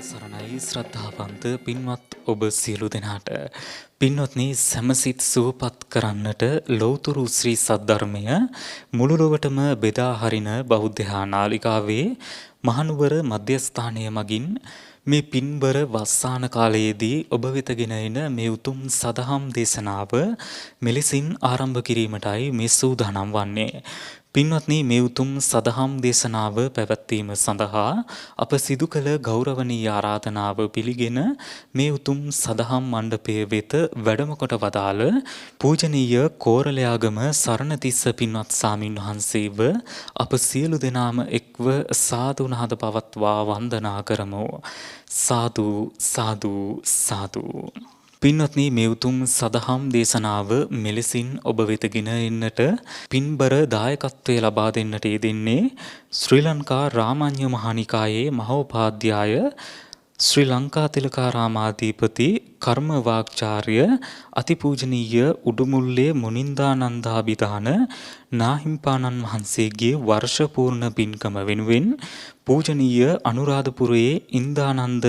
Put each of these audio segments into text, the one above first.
සරණයි ශ්‍රද්ධාවන්ත පින්වත් ඔබ සියලු දෙනාට පින්වත්නි සමසිත සුවපත් කරන්නට ලෞතුරු ශ්‍රී සද්ධර්මය මුළු ලොවටම බෙදා හරින බෞද්ධ නාලිකාවේ මහනුවර මධ්‍යස්ථානය මගින් මේ පින්බර වස්සාන කාලයේදී ඔබ වෙත ගෙන එන මේ උතුම් සදහම් දේශනාව මෙලෙසින් ආරම්භ කිරීමටයි මේ සූදානම් වන්නේ. පින්වත්නි මේ උතුම් සදහම් දේශනාව පැවැත්වීම සඳහා අප සිදු කළ ගෞරවනීය ආරාධනාව පිළිගෙන මේ උතුම් සදහම් මණ්ඩපය වෙත වැඩම කොට වදාළ පූජනීය කෝරළයාගම සරණතිස්ස පින්වත් සාමින් වහන්සේව අප සියලු දෙනාම එක්ව සාදු නාද පවත්වා වන්දනා කරමු. සාදු සාදු සාදු. පින්වත්නි මේ උතුම් සදහම් දේශනාව මෙලෙසින් ඔබ වෙත ගෙන එන්නට පින්බර දායකත්වය ලබා දෙන්නට යෙදෙන්නේ ශ්‍රී ලංකා රාමඤ්ඤ මහානිකායේ මහෝපාධ්‍යාය ශ්‍රී ලංකා තිලකාරාමාධිපති කර්ම වාග්චාර්ය අතිපූජනීය උඩුමුල්ලේ මුනින්දානන්දාභිදාන නාහිම්පාණන් වහන්සේගේ වර්ෂ පූර්ණ පින්කම වෙනුවෙන් පූජනීය අනුරාධපුරයේ ඉන්දානන්ද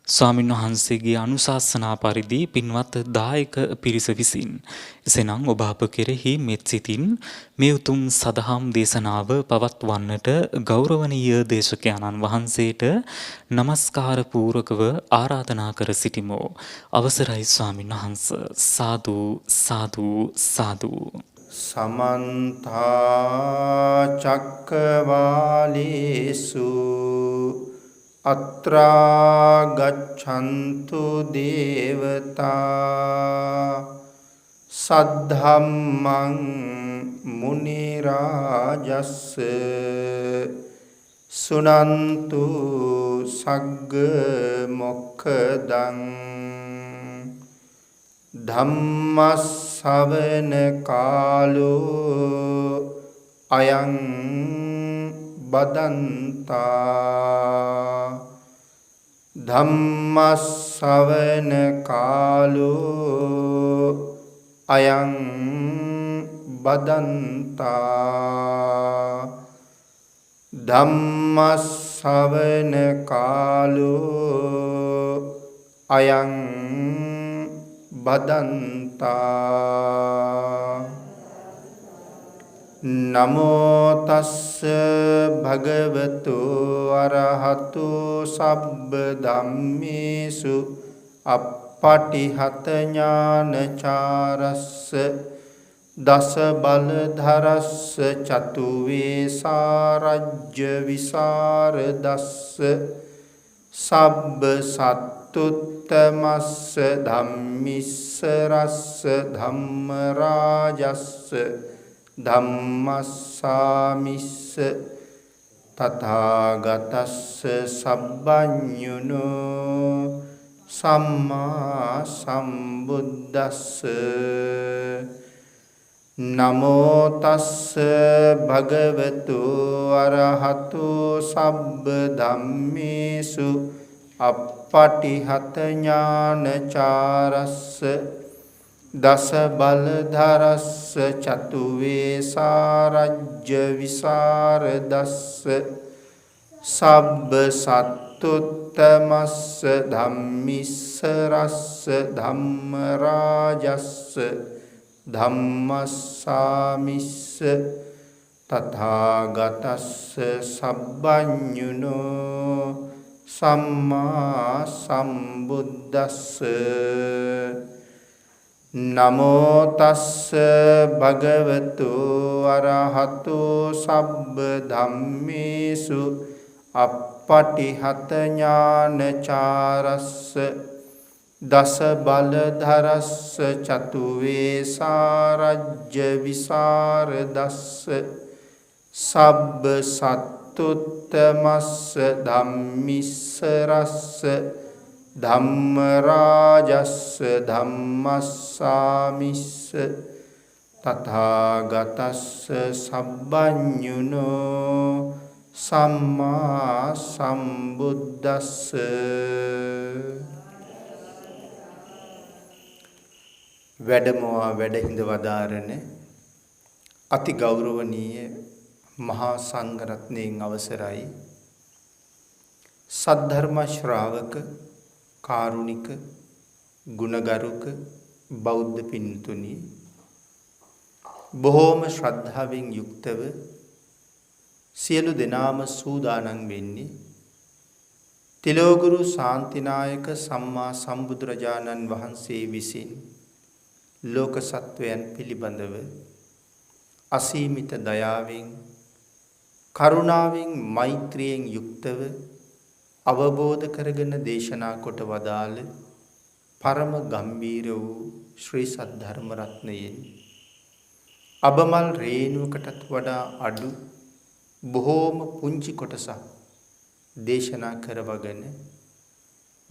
ස්වාමීන් වහන්සේගේ අනුශාසනා පරිදි පින්වත් දායක පිරිස විසින් එසේනම් ඔබ අප කෙරෙහි මෙත් සිතින් මේ උතුම් සදහම් දේශනාව පවත්වන්නට ගෞරවනීය දේශකයන්න් වහන්සේට নমස්කාර පූර්වකව ආරාධනා කර සිටිමු. අවසරයි ස්වාමීන් වහන්ස. සාදු සාදු සාදු. සමන්ත චක්කවාලේසු අත්‍රා ගච්ඡන්තු දේවතා සද්ධම්මං මුනි රාජස්ස සුනන්තු සග්ග මොක්ඛදං ධම්මස්සවන කාලෝ අයං බදන්තා ධම්මස්සවන කාලෝ අයං බදන්තා ධම්මස්සවන කාලෝ අයං බදන්තා. නමෝ තස්ස භගවතු අරහතු සබ්බ ධම්මේසු අප්පටිහත ඥානචාරස්ස දස බලධරස්ස චතු වේසාරජ්‍ය විසරදස්ස සබ්බ සත්තුත්තමස්ස ධම්මිස්ස රස්ස ධම්ම රාජස්ස ධම්මස්සාමිස්ස තථාගතස්ස සබ්බඤුනෝ සම්මා සම්බුද්දස්ස. නමෝ තස්ස භගවතු අරහතු සබ්බ ධම්මේසු අප්පටිහත ඥානචාරස්ස දස බලධරස්ස චතු වේසාරජ්‍ය විසරදස්ස සබ්බ සත්තුත්තමස්ස ධම්මිස්ස රස්ස ධම්ම රාජස්ස ධම්මස්සාමිස්ස තථාගතස්ස සබ්බඤුනෝ සම්මා සම්බුද්දස්ස. නමෝ තස්ස භගවතු අරහතු සබ්බ ධම්මේසු අප්පටිහත ඥානචාරස්ස දස බලධරස්ස චතු වේසාරජ්‍ය විසරදස්ස සබ්බ සත්තුත්තමස්ස ධම්මිස්ස රස්ස ධම්ම රාජස්ස ධම්මස්සාමිස්ස තථාගතස්ස සබ්බඤුනෝ සම්මා සම්බුද්දස්ස. වැඩමවා වැඩහිඳ වදාරණ අති ගෞරවනීය මහා සංඝරත්නයන් අවසරයි. සද්ධර්ම ශ්‍රාවක කාරුණික ගුණගරුක බෞද්ධ පින්තුනි, බොහෝම ශ්‍රද්ධාවෙන් යුක්තව සියලු දෙනාම සූදානම් වෙන්නේ තිලෝගුරු ශාන්තිනායක සම්මා සම්බුදුරජාණන් වහන්සේ විසින් ලෝක සත්වයන් පිළිබඳව අසීමිත දයාවෙන් කරුණාවෙන් මෛත්‍රියෙන් යුක්තව අවබෝධ කරගෙන දේශනා කොට වදාළ පරම ගම්බීර වූ ශ්‍රී සද්ධර්ම රත්නයෙන් අබමල් රේණුවකටත් වඩා අඩු බොහෝම පුංචි කොටසක් දේශනා කරවගෙන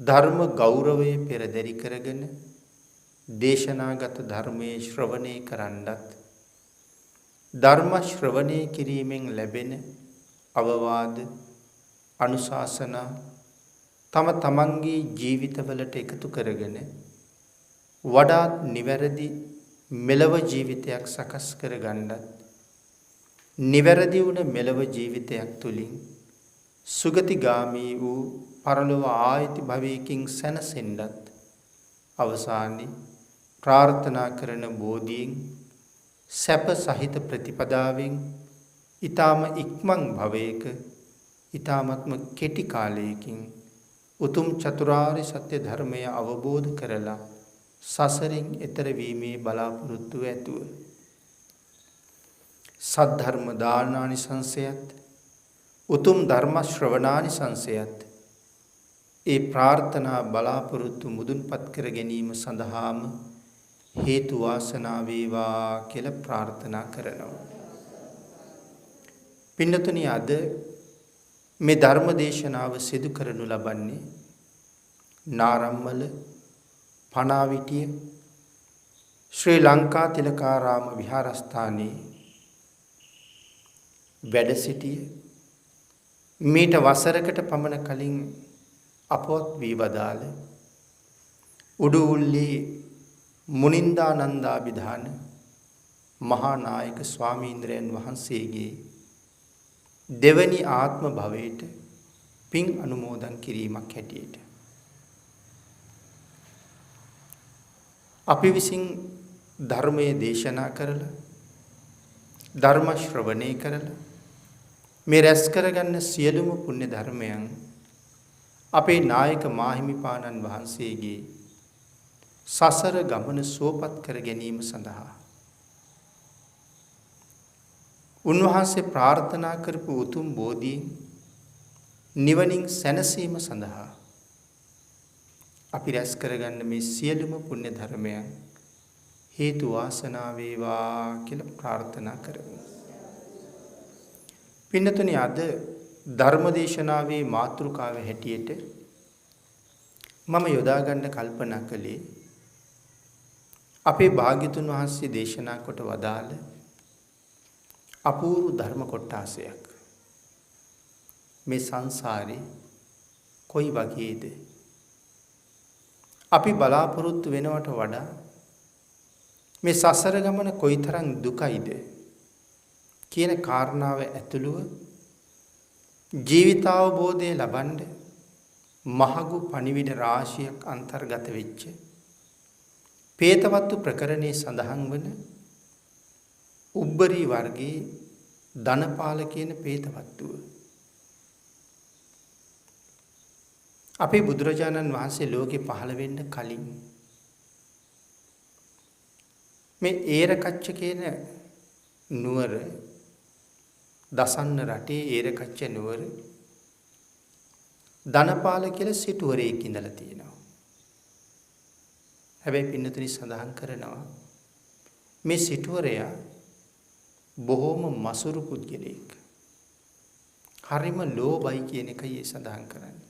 ධර්ම ගෞරවය පෙරදරි කරගෙන දේශනාගත ධර්මයේ ශ්‍රවණය කරන්නත් ධර්ම ශ්‍රවණය කිරීමෙන් ලැබෙන අවවාද අනුශාසනා තම තමන්ගේ ජීවිතවලට එකතු කරගෙන වඩාත් නිවැරදි මෙලව ජීවිතයක් සකස් කරගන්නත් නිවැරදි වුණ මෙලව ජීවිතයක් තුළින් සුගතිගාමී වූ පරලොව ආයති භවයකින් සැනසෙන්නත් අවසානයේ ප්‍රාර්ථනා කරන බෝධියෙන් සැප සහිත ප්‍රතිපදාවෙන් ඊ타ම ඉක්මන් භවයක ඊ타මත්ම කෙටි කාලයකින් උතුම් චතුරාර්ය සත්‍ය ධර්මය අවබෝධ කරලා සසරින් එතර වීමේ බලාපොරොත්තු ඇතුව සද්ධර්ම දානානිසංසයත් උතුම් ධර්ම ශ්‍රවණානිසංසයත් ඒ ප්‍රාර්ථනා බලාපොරොත්තු මුදුන්පත් කර ගැනීම සඳහාම හේතු වාසනා වේවා කියලා ප්‍රාර්ථනා කරනවා. පින්නතුනි, අද මේ ධර්ම දේශනාව සිදු කරනු ලබන්නේ නාරම්මල පනාවිටිය ශ්‍රී ලංකා තිලකාරාම විහාරස්ථානයේ වැඩ සිටිය මීට වසරකට පමණ කලින් අපවත් වී වදාළ උඩුඋල්ලේ මුනින්දානන්දාභිධාන මහා නායක ස්වාමීන්ද්‍රයන් වහන්සේගේ දෙවනි ආත්ම භවයට පින් අනුමෝදන් කිරීමක් හැටියට අපි විසින් ධර්මයේ දේශනා කරලා ධර්ම ශ්‍රවණය කරලා මේ රැස් කරගන්න සියලුම පුණ්‍ය ධර්මයන් අපේ නායක මාහිමිපාණන් වහන්සේගේ සසර ගමන සුවපත් කර ගැනීම සඳහා උන්වහන්සේ ප්‍රාර්ථනා කරපු උතුම් බෝධියෙන් නිවනින් සැනසීම සඳහා අපි රැස් කරගන්න මේ සියලුම පුණ්‍ය ධර්මයන් හේතු වාසනා වේවා කියලා ප්‍රාර්ථනා කරමු. පින්නතුනි, අද ධර්මදේශනාවේ මාතෘකාව හැටියට මම යොදා ගන්න කල්පනා කළේ අපේ භාග්‍යතුන් වහන්සේ දේශනා කොට වදාළ අපූර්ව ධර්ම කොටාසයක්. මේ සංසාරේ කොයි වගේද අපි බලාපොරොත්තු වෙනවට වඩා මේ සසර ගමන කොයිතරම් දුකයිද කියන කාරණාව ඇතුළුව ජීවිතාවබෝධය ලබන්න මහඟු පණිවිඩ රාශියක් අන්තර්ගත වෙච්ච පේතවත්තු ප්‍රකරණයේ සඳහන් වන උබ්බරි වර්ගයේ ධනපාල කියන පේතවත්තුව අපේ බුදුරජාණන් වහන්සේ ලෝකේ පහළ වෙන්න කලින් මේ ඒරකච්ච කියන නුවර දසන්න රටේ ඒරකච්ච නුවර ධනපාල කියලා සිටුවරයෙක් ඉඳලා තියෙනවා. හැබැයි පින්නතුනි සඳහන් කරනවා මේ සිටුවරයා බොහෝම මසුරු පුද්ගලෙක්. හරිම ලෝභයි කියන එකයි සඳහන් කරන්නේ.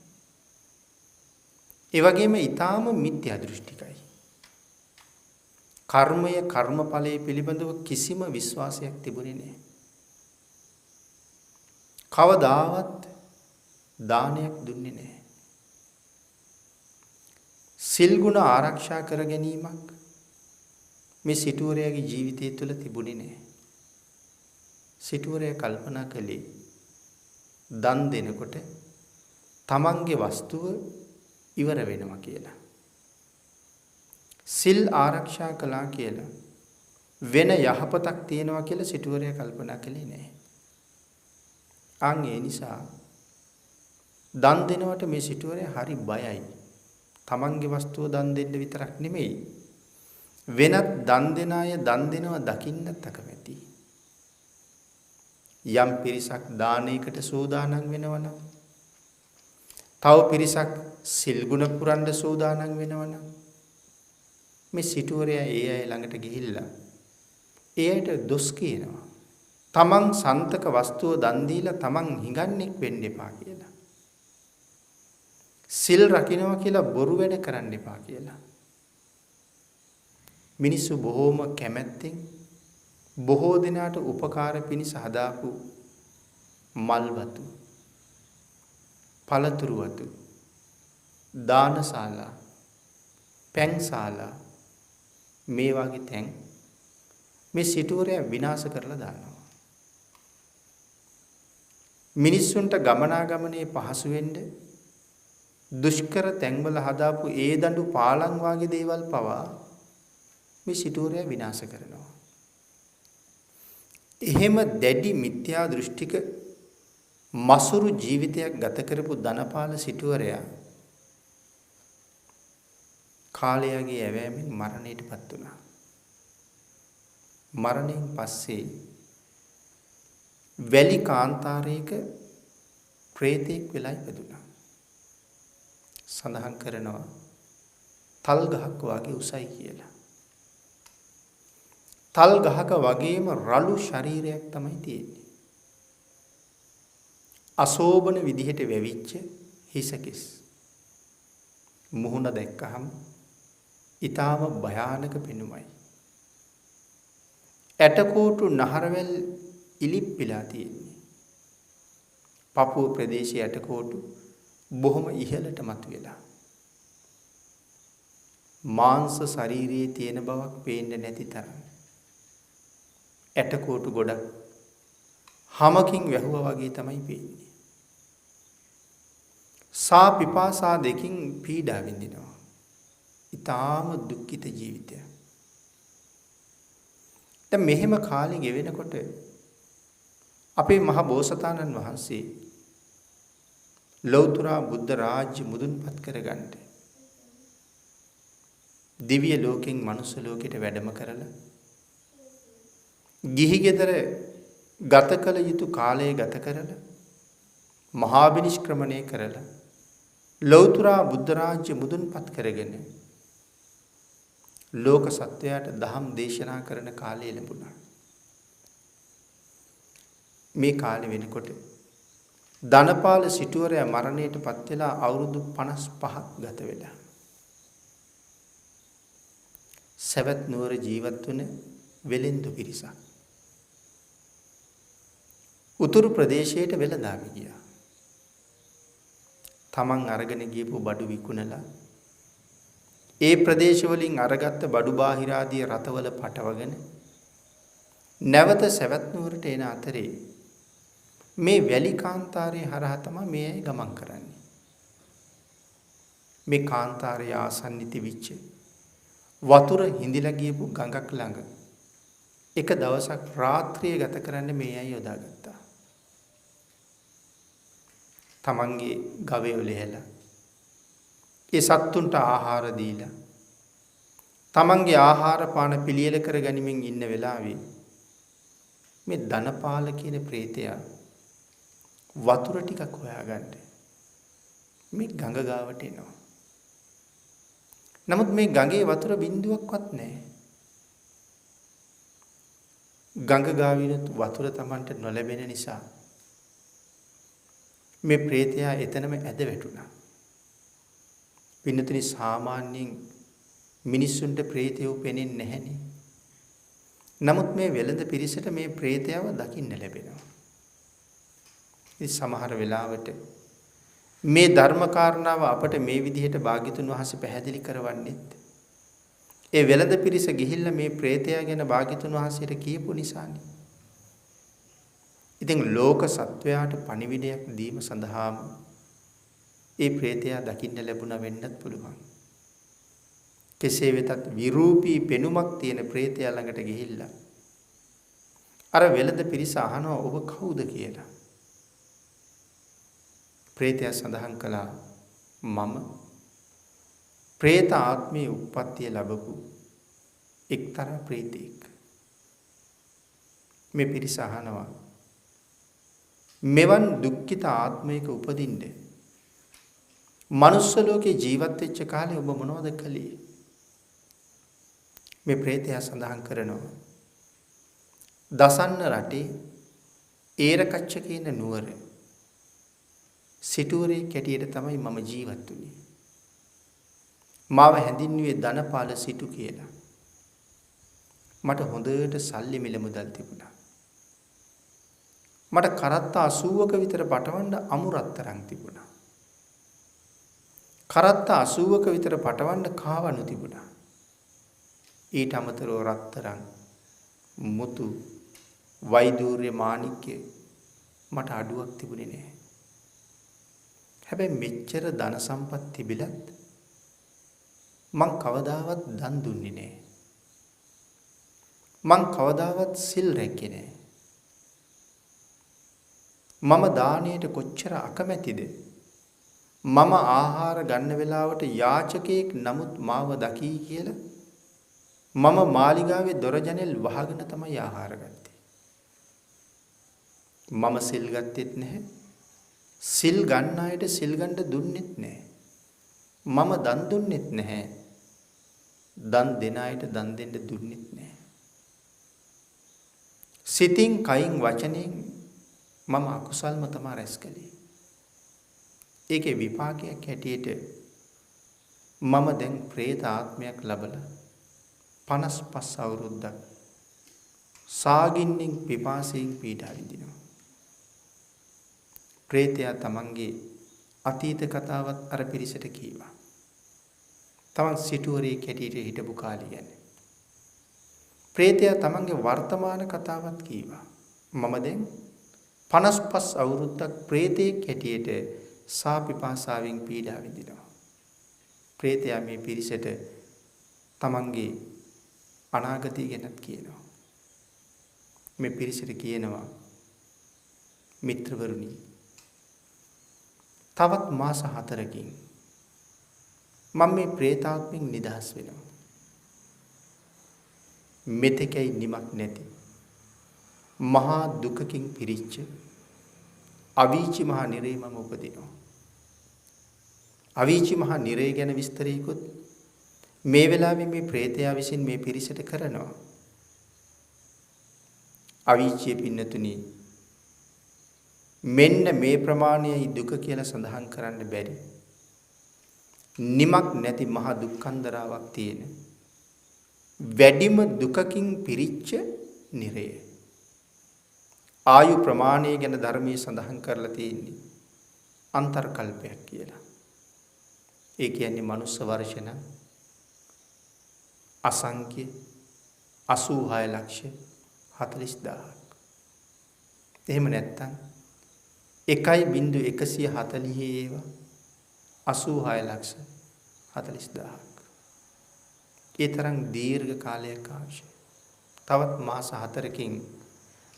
ඒ වගේම ඊටාම මිත්‍යා දෘෂ්ටිකයි. කර්මය කර්මඵලයේ පිළිබඳව කිසිම විශ්වාසයක් තිබුණේ නැහැ. කවදාවත් දානයක් දුන්නේ නැහැ. සිල් ගුණ ආරක්ෂා කර ගැනීමක් මේ සිටුවරයාගේ ජීවිතය තුළ තිබුණේ නැහැ. සිටුවරයා කල්පනා කළේ දන් දෙනකොට තමන්ගේ වස්තුව ඉවර වෙනවා කියලා. සිල් ආරක්ෂා කළා කියලා වෙන යහපතක් තියෙනවා කියලා සිටුවරයා කල්පනා කළේ නැහැ. අන් ඒ නිසා දන් දෙනවට මේ සිටුවරයා හරි බයයි. තමන්ගේ වස්තුව දන් දෙන්න විතරක් නෙමෙයි වෙනත් දන් දෙන අය දන් දෙනවා දකින්නත් අකමැති. යම් පිරිසක් දානයකට සූදානම් වෙනවනම් තව පිරිසක් සිල් ගුණ පුරන්න සූදානම් වෙනවනම් මේ සිටුවරයා ඒ අය ළඟට ගිහිල්ලා ඒ අයට දොස් කියනවා. තමන් සන්තක වස්තුව දන් දීලා තමන් හිඟන්නෙක් වෙන්න එපා කියලා. සිල් රකින්නවා කියලා බොරු වැඩ කරන්න එපා කියලා. මිනිස්සු බොහෝම කැමැත්තෙන් බොහෝ දෙනාට උපකාර පිණිස හදාපු මල්වතු, පළතුරු වතු, දානශාලා, පැන්ශාලා මේ වගේ තැන් මේ සිටුවරයා විනාශ කරලා දානවා. මිනිස්සුන්ට ගමනාගමනේ පහසු වෙන්න දුෂ්කර තැන්වල හදාපු ඒ දඬු පාලම් වගේ දේවල් පවා මේ සිටුවරයා විනාශ කරනවා. එහෙම දැඩි මිත්‍යා දෘෂ්ටික මසුරු ජීවිතයක් ගත කරපු ධනපාල සිටුවරයා කාලයාගේ ඇවෑමෙන් මරණයටපත් වුණා. මරණයෙන් පස්සේ වැලි කාන්තාරයක ප්‍රේතෙක් වෙලා ඉපදුණා. සඳහන් කරනවා තල් ගහක් වගේ උසයි කියලා. තල් ගහක වගේම රළු ශරීරයක් තමයි තියෙන්නේ. අශෝභන විදිහට වැවිච්ච හිසකෙස්. මුහුණ දැක්කහම ඊටාම භයානක පෙනුමයි. ඇටකොටු නහරවැල් ඉලිප්පිලා තියෙන්නේ. පපුව ප්‍රදේශයේ ඇටකොටු බොහොම ඉහළට මතුවෙලා. මාංශ ශරීරයේ තියෙන බවක් පේන්නේ නැති තරම්. ඇටකොටු ගොඩක් හමකින් වැහුවා වගේ තමයි පේන්නේ. සා පිපාසා දෙකින් පීඩා විඳිනවා. ඊටාම දුක්ඛිත ජීවිතයක්. දැන් මෙහෙම කාලේ ගෙවෙනකොට අපේ මහ බෝසතාණන් වහන්සේ ලෞතර බුද්ධ රාජ්‍ය මුදුන්පත් කරගන්න දිව්‍ය ලෝකෙන් මනුස්ස ලෝකෙට වැඩම කරලා ගිහි ගෙදර ගත කළ යුතු කාලය ගත කරලා මහා විනිශ්ක්‍රමණය කරලා ලෞතර බුද්ධ රාජ්‍ය මුදුන්පත් කරගෙන ලෝක සත්වයාට දහම් දේශනා කරන කාලය ලැබුණා. මේ කාලේ වෙනකොට ධනපාල සිටුවරයා මරණයටපත් වෙලා අවුරුදු 55ක් ගත වෙලා. සවැත් නුවර ජීවත් වුණ වෙලෙන්දු පිරිසක්. උතුරු ප්‍රදේශයට වෙළඳාමි ගියා. තමන් අරගෙන ගියපු බඩු විකුණලා ඒ ප්‍රදේශවලින් අරගත්ත බඩු බාහිර ආදී රතවල පටවගෙන නැවත සවැත් නුවරට එන අතරේ මේ වැලි කාන්තාරයේ හරහා තමයි මේ අය ගමන් කරන්නේ. මේ කාන්තාරයේ ආසන්නිත විච්ච වතුර හිඳිලා ගියපු ගඟක් ළඟ එක දවසක් රාත්‍රිය ගත කරන්න මේ අය යොදාගත්තා. තමන්ගේ ගවයෝ ලෙහලා ඒ සත්තුන්ට ආහාර දීලා තමන්ගේ ආහාර පාන පිළියෙල කර ගනිමින් ඉන්න වෙලාවේ මේ ධනපාල කියන ප්‍රේතයා වතුර ටිකක් හොයාගන්න මේ ගඟ ගාවට එනවා. නමුත් මේ ගඟේ වතුර බිඳුවක්වත් නැහැ. ගඟ ගාවිනුත් වතුර Tamanට නොලැබෙන නිසා මේ ප්‍රේතයා එතනම ඇද වැටුණා. පින්නතුනි සාමාන්‍යයෙන් මිනිස්සුන්ට ප්‍රේතයෝ පෙනෙන්නේ නැහෙනේ. නමුත් මේ වෙළඳ පිරිසට මේ ප්‍රේතයව දකින්න ලැබෙනවා. ඉතින් සමහර වෙලාවට මේ ධර්ම කාරණාව අපට මේ විදිහට භාග්‍යතුන් වහන්සේ පැහැදිලි කරවන්නෙත් ඒ වෙළඳ පිරිස ගිහිල්ලා මේ ප්‍රේතයා ගැන භාග්‍යතුන් වහන්සේට කියපු නිසානේ. ඉතින් ලෝක සත්වයාට පණිවිඩයක් දීම සඳහාම ඒ ප්‍රේතයා දකින්න ලැබුණා වෙන්නත් පුළුවන්. කෙසේ වෙතත් විරූපී පෙනුමක් තියෙන ප්‍රේතයා ළඟට ගිහිල්ලා අර වෙළඳ පිරිස අහනවා ඔබ කවුද කියලා. ප්‍රේතයා සඳහන් කළා මම ප්‍රේත ආත්මයේ උප්පත්තිය ලැබපු එක්තරා ප්‍රේතෙක්. මේ පිරිස අහනවා මෙවන් දුක්ඛිත ආත්මයක උපදින්න මනුස්ස ලෝකේ ජීවත් වෙච්ච කාලේ ඔබ මොනවද කළේ? මේ ප්‍රේතයා සඳහන් කරනවා දසන්න රටේ ඒරකච්ච කියන නුවර සිටුවරේ කැටියට තමයි මම ජීවත් වුනේ. මාව හැඳින්වුවේ ධනපාල සිටු කියලා. මට හොඳට සල්ලි මිල මුදල් තිබුණා. මට කරත්ත 80ක විතර පටවන්න අමුරත්තරන් තිබුණා. කරත්ත 80ක විතර පටවන්න කාවණු තිබුණා. ඊට අමතරව රත්තරන් මුතු වෛදූර්ය මාණික්‍ය මට අඩුවක් තිබුණේ නැහැ. හැබැයි මෙච්චර ධන සම්පත් තිබිලත් මං කවදාවත් දන් දුන්නේ නැහැ. මං කවදාවත් සිල් රැක්කේ නැහැ. මම දානයට කොච්චර අකමැතිද? මම ආහාර ගන්න වෙලාවට යාචකයෙක් නමුත් මාව දකී කියලා මම මාලිගාවේ දොර ජනෙල් වහගෙන තමයි ආහාර ගත්තේ. මම සිල් ගත්තෙත් නැහැ. සිල් ගන්න අයට සිල් ගන්න දුන්නෙත් නැහැ. මම දන් දුන්නෙත් නැහැ. දන් දෙන අයට දන් දෙන්න දුන්නෙත් නැහැ. සිතින් කයින් වචනෙන් මම අකුසල්ම තමයි රැස් කළේ. ඒකේ විපාකයක් හැටියට මම දැන් പ്രേත ආත්මයක් ලැබලා 55 අවුරුද්දක් සාගින්නින් පිපාසයෙන් පීඩා විඳිනවා. ප්‍රේතයා තමන්ගේ අතීත කතාවත් අර පිරිසට කීවා. තමන් සිටුවරේ කැටියට හිටපු කාලේ ගැන. ප්‍රේතයා තමන්ගේ වර්තමාන කතාවත් කීවා. මම දැන් 55 අවුරුද්දක් ප්‍රේතෙක් හැටියට සාපිපාසාවෙන් පීඩා විඳිනවා. ප්‍රේතයා මේ පිරිසට තමන්ගේ අනාගතය ගැනත් කියනවා. මේ පිරිසට කියනවා මිත්‍රවරුනි තවත් මාස 4කින් මම මේ പ്രേතාත්මෙන් නිදහස් වෙනවා. මෙතෙකයි නිමක් නැති මහා දුකකින් පිරිච්ච අවීචි මහා නිරේ මම උපදිනවා. අවීචි මහා නිරේ ගැන විස්තරයකොත් මේ වෙලාවේ මේ പ്രേතයා විසින් මේ පිරිසට කරනවා. අවීචිය පින්නතුනි මෙන්න මේ ප්‍රමාණයයි දුක කියලා සඳහන් කරන්න බැරි. නිමක් නැති මහා දුක්ඛන්දරාවක් තියෙන වැඩිම දුකකින් පිරිච්ච නිරය. ආයු ප්‍රමාණය ගැන ධර්මයේ සඳහන් කරලා තියෙන්නේ අන්තර්කල්පයක් කියලා. ඒ කියන්නේ මනුස්ස වර්ෂණ අසංඛ්‍ය 86 ලක්ෂ 40000ක්. එහෙම නැත්තම් 1.140 ඒවා 86 ලක්ෂ 40000ක්. ඒ තරම් දීර්ඝ කාලයක් අවශ්‍යයි. තවත් මාස 4කින්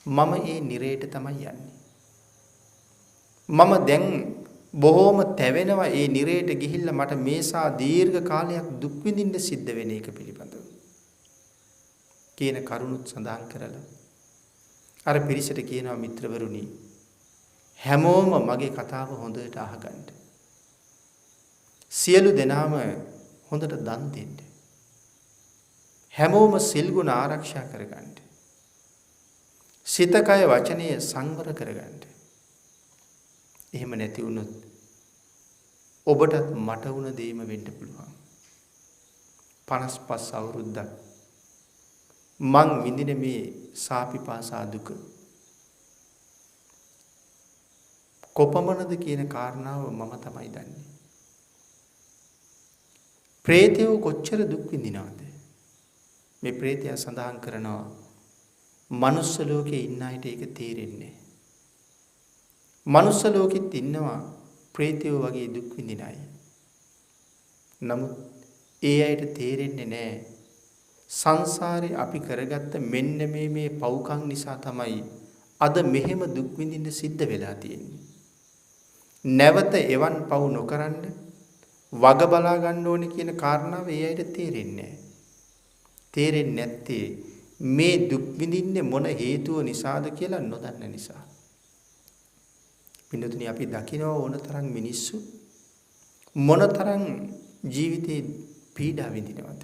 මම ඒ නිරේට තමයි යන්නේ. මම දැන් බොහෝම තැවෙනවා ඒ නිරේට ගිහිල්ලා මට මේසා දීර්ඝ කාලයක් දුක් විඳින්න සිද්ධ වෙන එක පිළිබඳව. කියන කරුණුත් සඳහන් කරලා අර පිරිසට කියනවා මිත්‍රවරුනි හැමෝම මගේ කතාව හොඳට අහගන්න. සියලු දෙනාම හොඳට දන් දෙන්න. හැමෝම සිල් ගුණ ආරක්ෂා කරගන්න. සිත කය වචනය සංවර කරගන්න. එහෙම නැති වුණොත් ඔබටත් මට වුණ දේම වෙන්න පුළුවන්. 55 අවුරුද්දක් මං විඳින මේ සාපිපාසා දුක කොපමණද කියන කාරණාව මම තමයි දන්නේ. ප්‍රේතයෝ කොච්චර දුක් විඳිනවද? මේ ප්‍රේතයා සඳහන් කරනවා මනුස්ස ලෝකේ ඉන්න අයට ඒක තේරෙන්නේ. මනුස්ස ලෝකෙත් ඉන්නවා ප්‍රේතයෝ වගේ දුක් විඳින අය. නමුත් ඒ අයට තේරෙන්නේ නැහැ. සංසාරේ අපි කරගත්ත මෙන්න මේ පව්කම් නිසා තමයි අද මෙහෙම දුක් විඳින්න සිද්ධ වෙලා තියෙන්නේ. නැවත එවන් පව් නොකරන්න වග බලා ගන්න ඕනේ කියන කාරණාව ඒ අයට තේරෙන්නේ නැහැ. තේරෙන්නේ නැත්තේ මේ දුක් විඳින්නේ මොන හේතුව නිසාද කියලා නොදන්න නිසා. පින්නතුනි අපි දකිනවා ඕනතරම් මිනිස්සු මොනතරම් ජීවිතේ පීඩා විඳිනවද?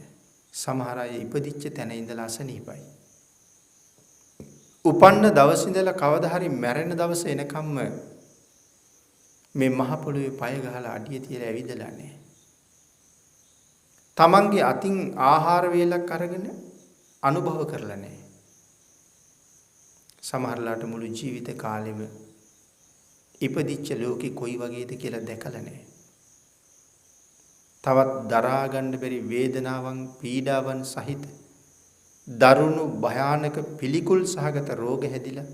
සමහර අය ඉපදිච්ච තැන ඉඳලා අසනීපයි. උපන්න දවස් ඉඳලා කවදා හරි මැරෙන දවස එනකම්ම මේ මහ පොළොවේ පය ගහලා අඩිය තියලා ඇවිදලා නැහැ. තමන්ගේ අතින් ආහාර වේලක් අරගෙන අනුභව කරලා නැහැ. සමහරලාට මුළු ජීවිත කාලෙම ඉපදිච්ච ලෝකේ කොයි වගේද කියලා දැකලා නැහැ. තවත් දරා ගන්න බැරි වේදනාවන් පීඩාවන් සහිත දරුණු භයානක පිළිකුල් සහගත රෝග හැදිලා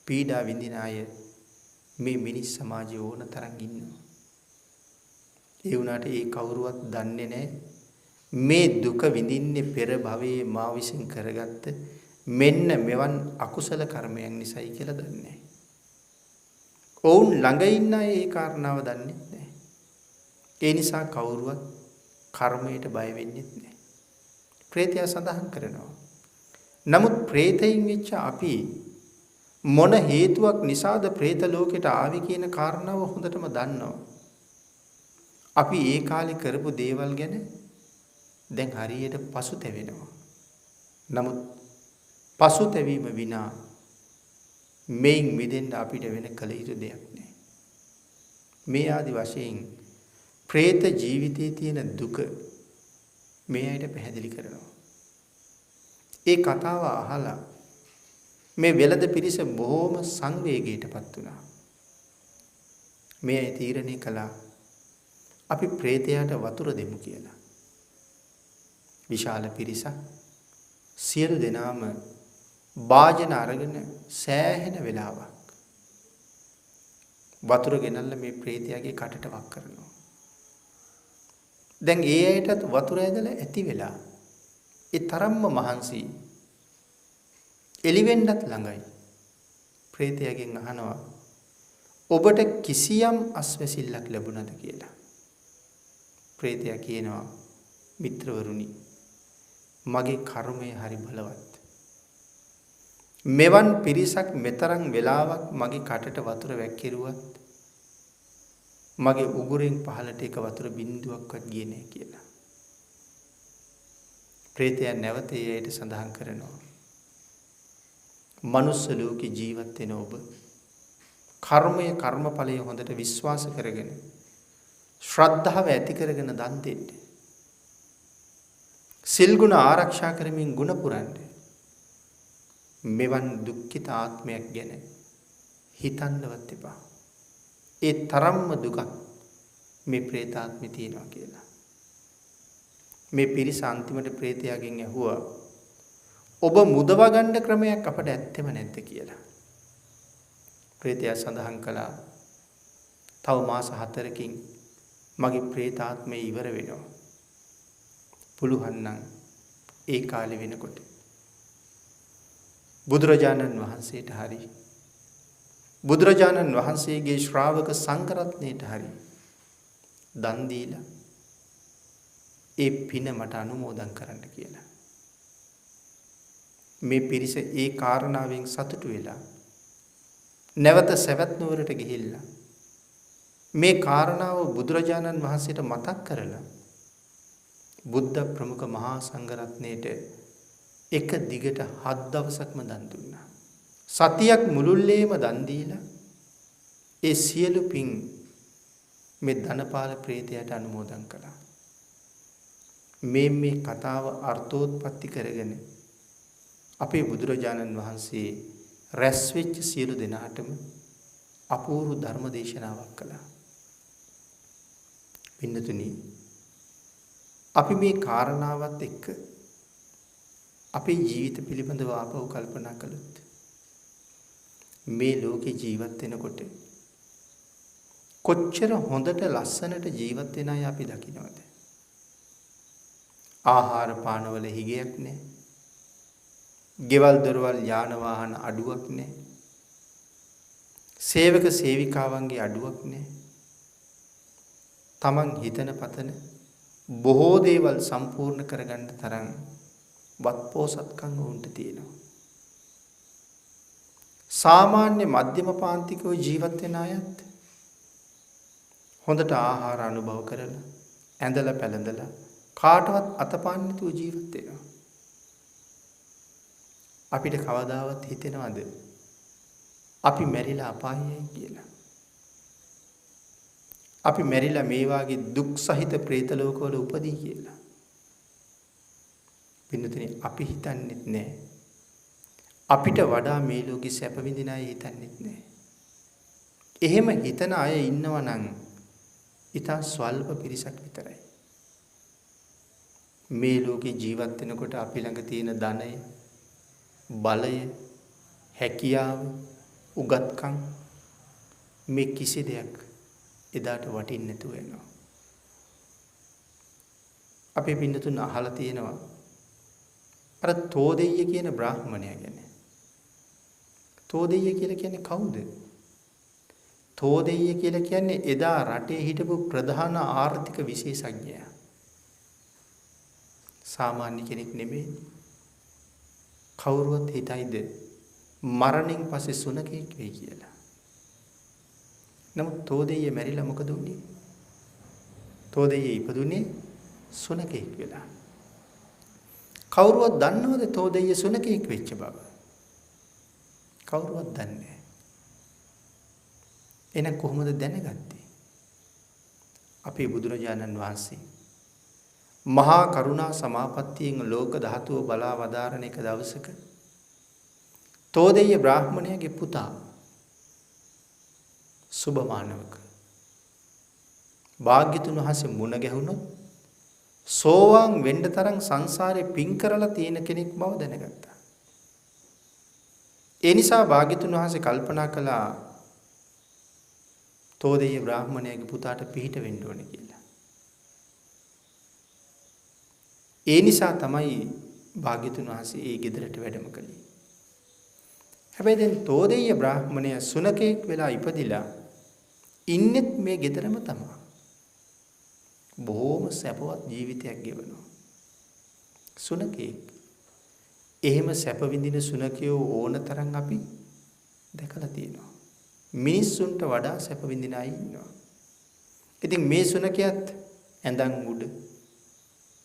පීඩා විඳින අය මේ මිනිස් සමාජයේ ඕන තරම් ඉන්නවා. ඒ වුණාට ඒ කවුරුවත් දන්නේ නැහැ මේ දුක විඳින්නේ පෙර භවයේ මා විසින් කරගත්ත මෙන්න මෙවන් අකුසල කර්මයන් නිසායි කියලා දන්නේ නැහැ. ඔවුන් ළඟ ඉන්න අය ඒ කාරණාව දන්නේ නැහැ. ඒ නිසා කවුරුවත් කර්මයට බය වෙන්නේ නැහැ. ප්‍රේතයා සඳහන් කරනවා. නමුත් ප්‍රේතයින් වෙච්ච අපි මොන හේතුවක් නිසාද ප්‍රේත ලෝකෙට ආවේ කියන කාරණාව හොඳටම දන්නවා. අපි ඒ කාලේ කරපු දේවල් ගැන දැන් හරියට පසුතැවෙනවා. නමුත් පසුතැවීම විනා මේන් මිදෙන්න අපිට වෙන කල යුතු දෙයක් නැහැ. මේ ආදි වශයෙන් ප්‍රේත ජීවිතයේ තියෙන දුක මේ අයට පැහැදිලි කරනවා. ඒ කතාව අහලා මේ වෙලද පිරිස බොහොම සංවේගයටපත් වුණා. මේ අය තීරණය කළා අපි ප්‍රේතයාට වතුර දෙමු කියලා. විශාල පිරිසක් සියලු දෙනාම වාජන අරගෙන සෑහෙන වෙලාවක් වතුර ගෙනල්ලා මේ ප්‍රේතයාගේ කටට වක් කරනවා. දැන් ඒ අයටත් වතුර ඇදලා ඇති වෙලා ඒ තරම්ම මහන්සි එළිවෙන්නත් ළඟයි. ප්‍රේතයාගෙන් අහනවා ඔබට කිසියම් අස්වැසිල්ලක් ලැබුණද කියලා. ප්‍රේතයා කියනවා මිත්‍රවරුනි මගේ කර්මය හරි බලවත්. මෙවන් පිරිසක් මෙතරම් වෙලාවක් මගේ කටට වතුර වැක්කිරුවත් මගේ උගුරෙන් පහළට එක වතුර බින්දුවක්වත් ගියේ නැහැ කියලා. ප්‍රේතයා නැවත එයට සඳහන් කරනවා මනුස්ස ලෝකේ ජීවත් වෙන ඔබ කර්මය කර්මඵලය හොඳට විශ්වාස කරගෙන ශ්‍රද්ධාව ඇති කරගෙන දන් දෙන්න. සිල් ගුණ ආරක්ෂා කරමින් ගුණ පුරන්න. මෙවන් දුක්ඛිත ආත්මයක් ගැන හිතන්නවත් එපා. ඒ තරම්ම දුකක් මේ പ്രേතාත්මේ තියෙනවා කියලා. මේ පිරිස අන්තිමට പ്രേතයාගෙන් ඇහුවා ඔබ මුදවා ගන්න ක්‍රමයක් අපට ඇත්තෙම නැද්ද කියලා. പ്രേතයා සඳහන් කළා තව මාස 4කින් මගේ പ്രേතාත්මය ඉවර වෙනවා. පුළුවන් නම් ඒ කාලේ වෙනකොට බුදුරජාණන් වහන්සේට හරි බුදුරජාණන් වහන්සේගේ ශ්‍රාවක සංඝරත්නයට හරි දන් දීලා ඒ පින මට අනුමෝදන් කරන්න කියලා. මේ පිරිස ඒ කාරණාවෙන් සතුටු වෙලා නැවත සවැත් නුවරට ගිහිල්ලා මේ කාරණාව බුදුරජාණන් වහන්සේට මතක් කරලා බුද්ධ ප්‍රමුඛ මහා සංඝරත්නයට එක දිගට 7 දවසක්ම දන් දුන්නා. සතියක් මුළුල්ලේම දන් දීලා ඒ සියලු පින් මේ ධනපාල ප්‍රේතයාට අනුමෝදන් කළා. මේ කතාව අර්ථෝත්පත්ති කරගෙන අපේ බුදුරජාණන් වහන්සේ රැස් වෙච්ච සියලු දෙනාටම අපූර්ව ධර්ම දේශනාවක් කළා. පින්නතුනි, අපි මේ කාරණාවත් එක්ක අපේ ජීවිත පිළිබඳව ආපහු කල්පනා කළොත් මේ ලෝකේ ජීවත් වෙනකොට කොච්චර හොඳට ලස්සනට ජීවත් වෙන අය අපි දකින්නවද? ආහාර පානවල හිගයක් නැහැ. ගෙවල් දොරවල් යාන වාහන අඩුවක් නැහැ. සේවක සේවිකාවන්ගේ අඩුවක් නැහැ. තමන් හිතන පතන බොහෝ දේවල් සම්පූර්ණ කරගන්න තරම් වත්පොසත්කම් වුන්ට තියෙනවා. සාමාන්‍ය මධ්‍යම පාන්තිකව ජීවත් වෙන අයත් හොඳට ආහාර අනුභව කරලා ඇඳලා පැළඳලා කාටවත් අතපාන්න නැතුව ජීවත් වෙනවා. අපිට කවදාවත් හිතෙනවද අපි මැරිලා අපායයි කියලා? අපි මැරිලා මේ වාගේ දුක් සහිත പ്രേත ලෝකවල උපදී කියලා? පින්නතුනි, අපි හිතන්නේත් නැහැ. අපිට වඩා මේ ලෝකේ සැප විඳින අය හිතන්නේත් නැහැ. එහෙම හිතන අය ඉන්නවා නම් ඊට ස්වල්ප පිරිසක් විතරයි. මේ ලෝකේ ජීවත් වෙනකොට අපි ළඟ තියෙන ධනය, බලය, හැකියාව, උගත්කම් මේ කිසි දෙයක් එදාට වටින්නේ නැතුව යනවා. අපේ පින්නතුන් අහලා තියෙනවා අර තෝදෙය්‍ය කියන බ්‍රාහ්මණයා ගැන. තෝදෙය්‍ය කියලා කියන්නේ කවුද? තෝදෙය්‍ය කියලා කියන්නේ එදා රටේ හිටපු ප්‍රධාන ආර්ථික විශේෂඥයා. සාමාන්‍ය කෙනෙක් නෙමෙයි. කවුරුවත් හිතයිද මරණින් පස්සේ සුනකෙක් වෙයි කියලා? නමුත් තෝදෙය්‍ය මැරිලා මොකද වුනේ? තෝදෙය්‍ය ඉපදුනේ සුනකෙක් වෙලා. කවුරුවත් දන්නවද තෝදෙය්‍ය සුනකෙක් වෙච්ච බව? කවුරුවත් දන්නේ නැහැ. එහෙනම් කොහොමද දැනගත්තේ? අපේ බුදුරජාණන් වහන්සේ මහා කරුණා සමාපත්තියෙන් ලෝක ධාතුව බලා වදාරන එක දවසක තෝදෙය්‍ය බ්‍රාහ්මණයාගේ පුතා සුබමානවක භාග්‍යතුන් වහන්සේ මුණ ගැහුණොත් සෝවාන් වෙන්න තරම් සංසාරේ පින් කරලා තියෙන කෙනෙක් බව දැනගත්තා. ඒ නිසා භාග්‍යතුන් වහන්සේ කල්පනා කළා තෝදෙය්‍ය බ්‍රාහ්මණයාගේ පුතාට පිහිට වෙන්න ඕනේ කියලා. ඒ නිසා තමයි භාග්‍යතුන් වහන්සේ ඒ ගෙදරට වැඩම කළේ. හැබැයි දැන් තෝදෙය්‍ය බ්‍රාහ්මණයා සුනකෙක් වෙලා ඉපදිලා ඉන්නෙත් මේ ගෙදරම තමයි. බොහොම සැපවත් ජීවිතයක් ගෙවනවා. සුනකෙක්. එහෙම සැප විඳින සුනකයෝ ඕන තරම් අපි දැකලා තියෙනවා. මිනිස්සුන්ට වඩා සැප විඳින අය ඉන්නවා. ඉතින් මේ සුනකයාත් ඇඳන් උඩ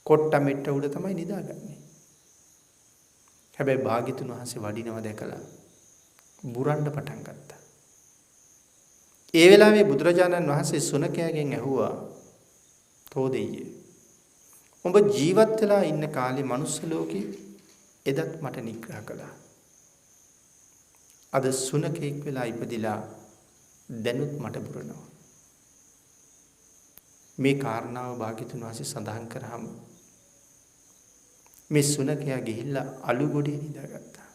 කොට්ට මෙට්ට උඩ තමයි නිදාගන්නේ. හැබැයි භාග්‍යතුන් වහන්සේ වඩිනව දැකලා බුරන්න පටන් ගත්තා. ඒ වෙලාවේ බුදුරජාණන් වහන්සේ සුනකයාගෙන් ඇහුවා, තෝදෙය්‍ය, ඔබ ජීවත් වෙලා ඉන්න කාලේ මනුස්ස ලෝකේ එදත් මට නිග්‍රහ කළා. අද සුනකෙක් වෙලා ඉපදිලා දැනුත් මට බුරනවා. මේ කාරණාව භාග්‍යතුන් වහන්සේ සඳහන් කරාම මේ සුනකයා ගිහිල්ලා අලු ගොඩේ නිදාගත්තා.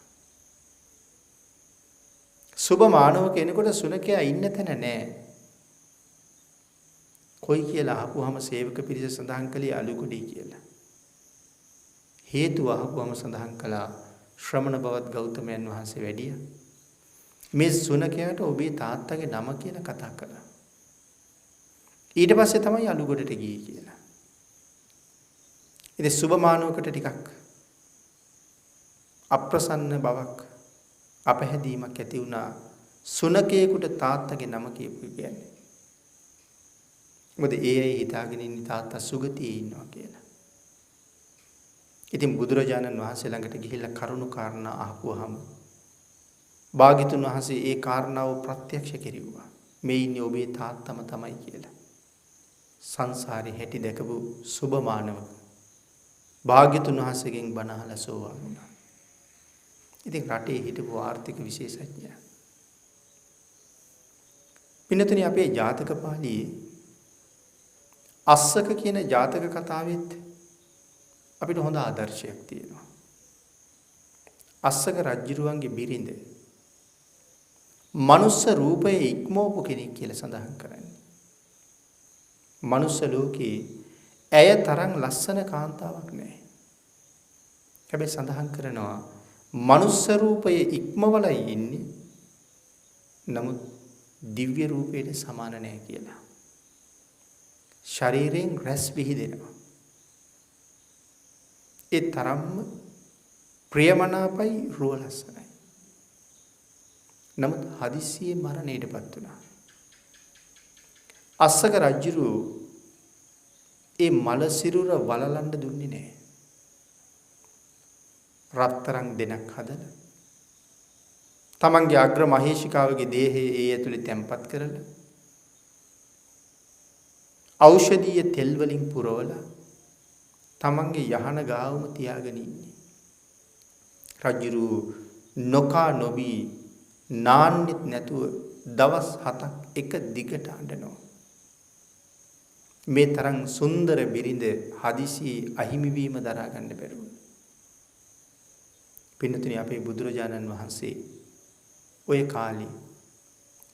සුබ මානව කෙනෙකුට සුනකයා ඉන්න තැන නැහැ. කොයි කියලා අහපුවාම සේවක පිරිස සඳහන් කළේ අලු ගොඩේ කියලා. හේතුව අහපුවාම සඳහන් කළා ශ්‍රමණ බවත් ගෞතමයන් වහන්සේ වැඩියා. මේ සුනකයාට ඔබේ තාත්තගේ නම කියලා කතා කළා. ඊට පස්සේ තමයි අලු ගොඩට ගියේ කියලා. ඉතින් සුබ මානවකට ටිකක් අප්‍රසන්න බවක් අපහැදීමක් ඇති වුණා සුනකයෙකුට තාත්තගේ නම කියපු කියන්නේ. මොකද ඒ අය හිතාගෙන ඉන්නේ තාත්තා සුගතියේ ඉන්නවා කියලා. ඉතින් බුදුරජාණන් වහන්සේ ළඟට ගිහිල්ලා කරුණු කාරණා අහපුවාම භාග්‍යතුන් වහන්සේ ඒ කාරණාව ප්‍රත්‍යක්ෂ කෙරුවා. මේ ඉන්නේ ඔබේ තාත්තම තමයි කියලා. සංසාරේ හැටි දැකපු සුබ මානවක භාග්‍යතුන් වහන්සේගෙන් බණ අහලා සෝවාන් වුණා. ඉතින් රටේ හිටපු ආර්ථික විශේෂඥයා. පින්නතුනි අපේ ජාතක පාළියේ අස්සක කියන ජාතක කතාවෙත් අපිට හොඳ ආදර්ශයක් තියෙනවා. අස්සක රජුරුවන්ගේ බිරිඳ මනුස්ස රූපයේ ඉක්මවපු කෙනෙක් කියලා සඳහන් කරන්නේ. මනුස්ස ලෝකේ ඇය තරම් ලස්සන කාන්තාවක් නැහැ. හැබැයි සඳහන් කරනවා මනුස්ස රූපයේ ඉක්මවලයි ඉන්නේ. නමුත් දිව්‍ය රූපයට සමාන නැහැ කියලා. ශරීරයෙන් රැස් විහිදෙනවා. ඒ තරම්ම ප්‍රියමනාපයි රුව ලස්සනයි. නමුත් හදිස්සියේ මරණයටපත් වුණා. අස්සක රජුරු ඒ මල සිරුර වලලන්න දුන්නේ නැහැ. රත්තරන් දෙනක් හදලා තමන්ගේ අග්‍ර මහේෂිකාවගේ දේහය ඒ ඇතුලේ තැම්පත් කරලා ඖෂධීය තෙල් වලින් පුරවලා තමන්ගේ යහන ගාවම තියාගෙන ඉන්නේ. රජුරු නොකා නොබී නාන්නෙත් නැතුව දවස් 7ක් එක දිගට අඬනවා. මේ තරම් සුන්දර බිරිඳ හදිසි අහිමි වීම දරා ගන්න බැරුව. පින්නතුනි අපේ බුදුරජාණන් වහන්සේ ඔය කාලේ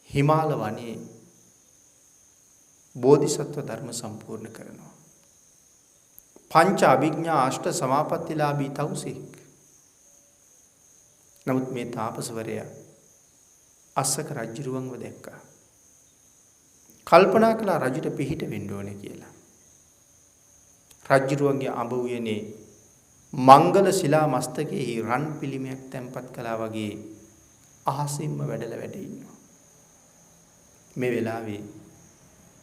හිමාල වනයේ බෝධිසත්ව ධර්ම සම්පූර්ණ කරනවා. පංච අභිඥා අෂ්ට සමාපත්තිලාභී තවුසෙක්. නමුත් මේ තාපසවරයා අස්සක රජුරුවන්ව දැක්කා. කල්පනා කළා රජුට පිහිට වෙන්න ඕනේ කියලා. රජුරුවන්ගේ අඹ උයනේ මංගල ශිලා මස්තකයේ රන් පිළිමයක් තැන්පත් කළා වගේ අහසින්ම වැඩලා වැඩ ඉන්නවා. මේ වෙලාවේ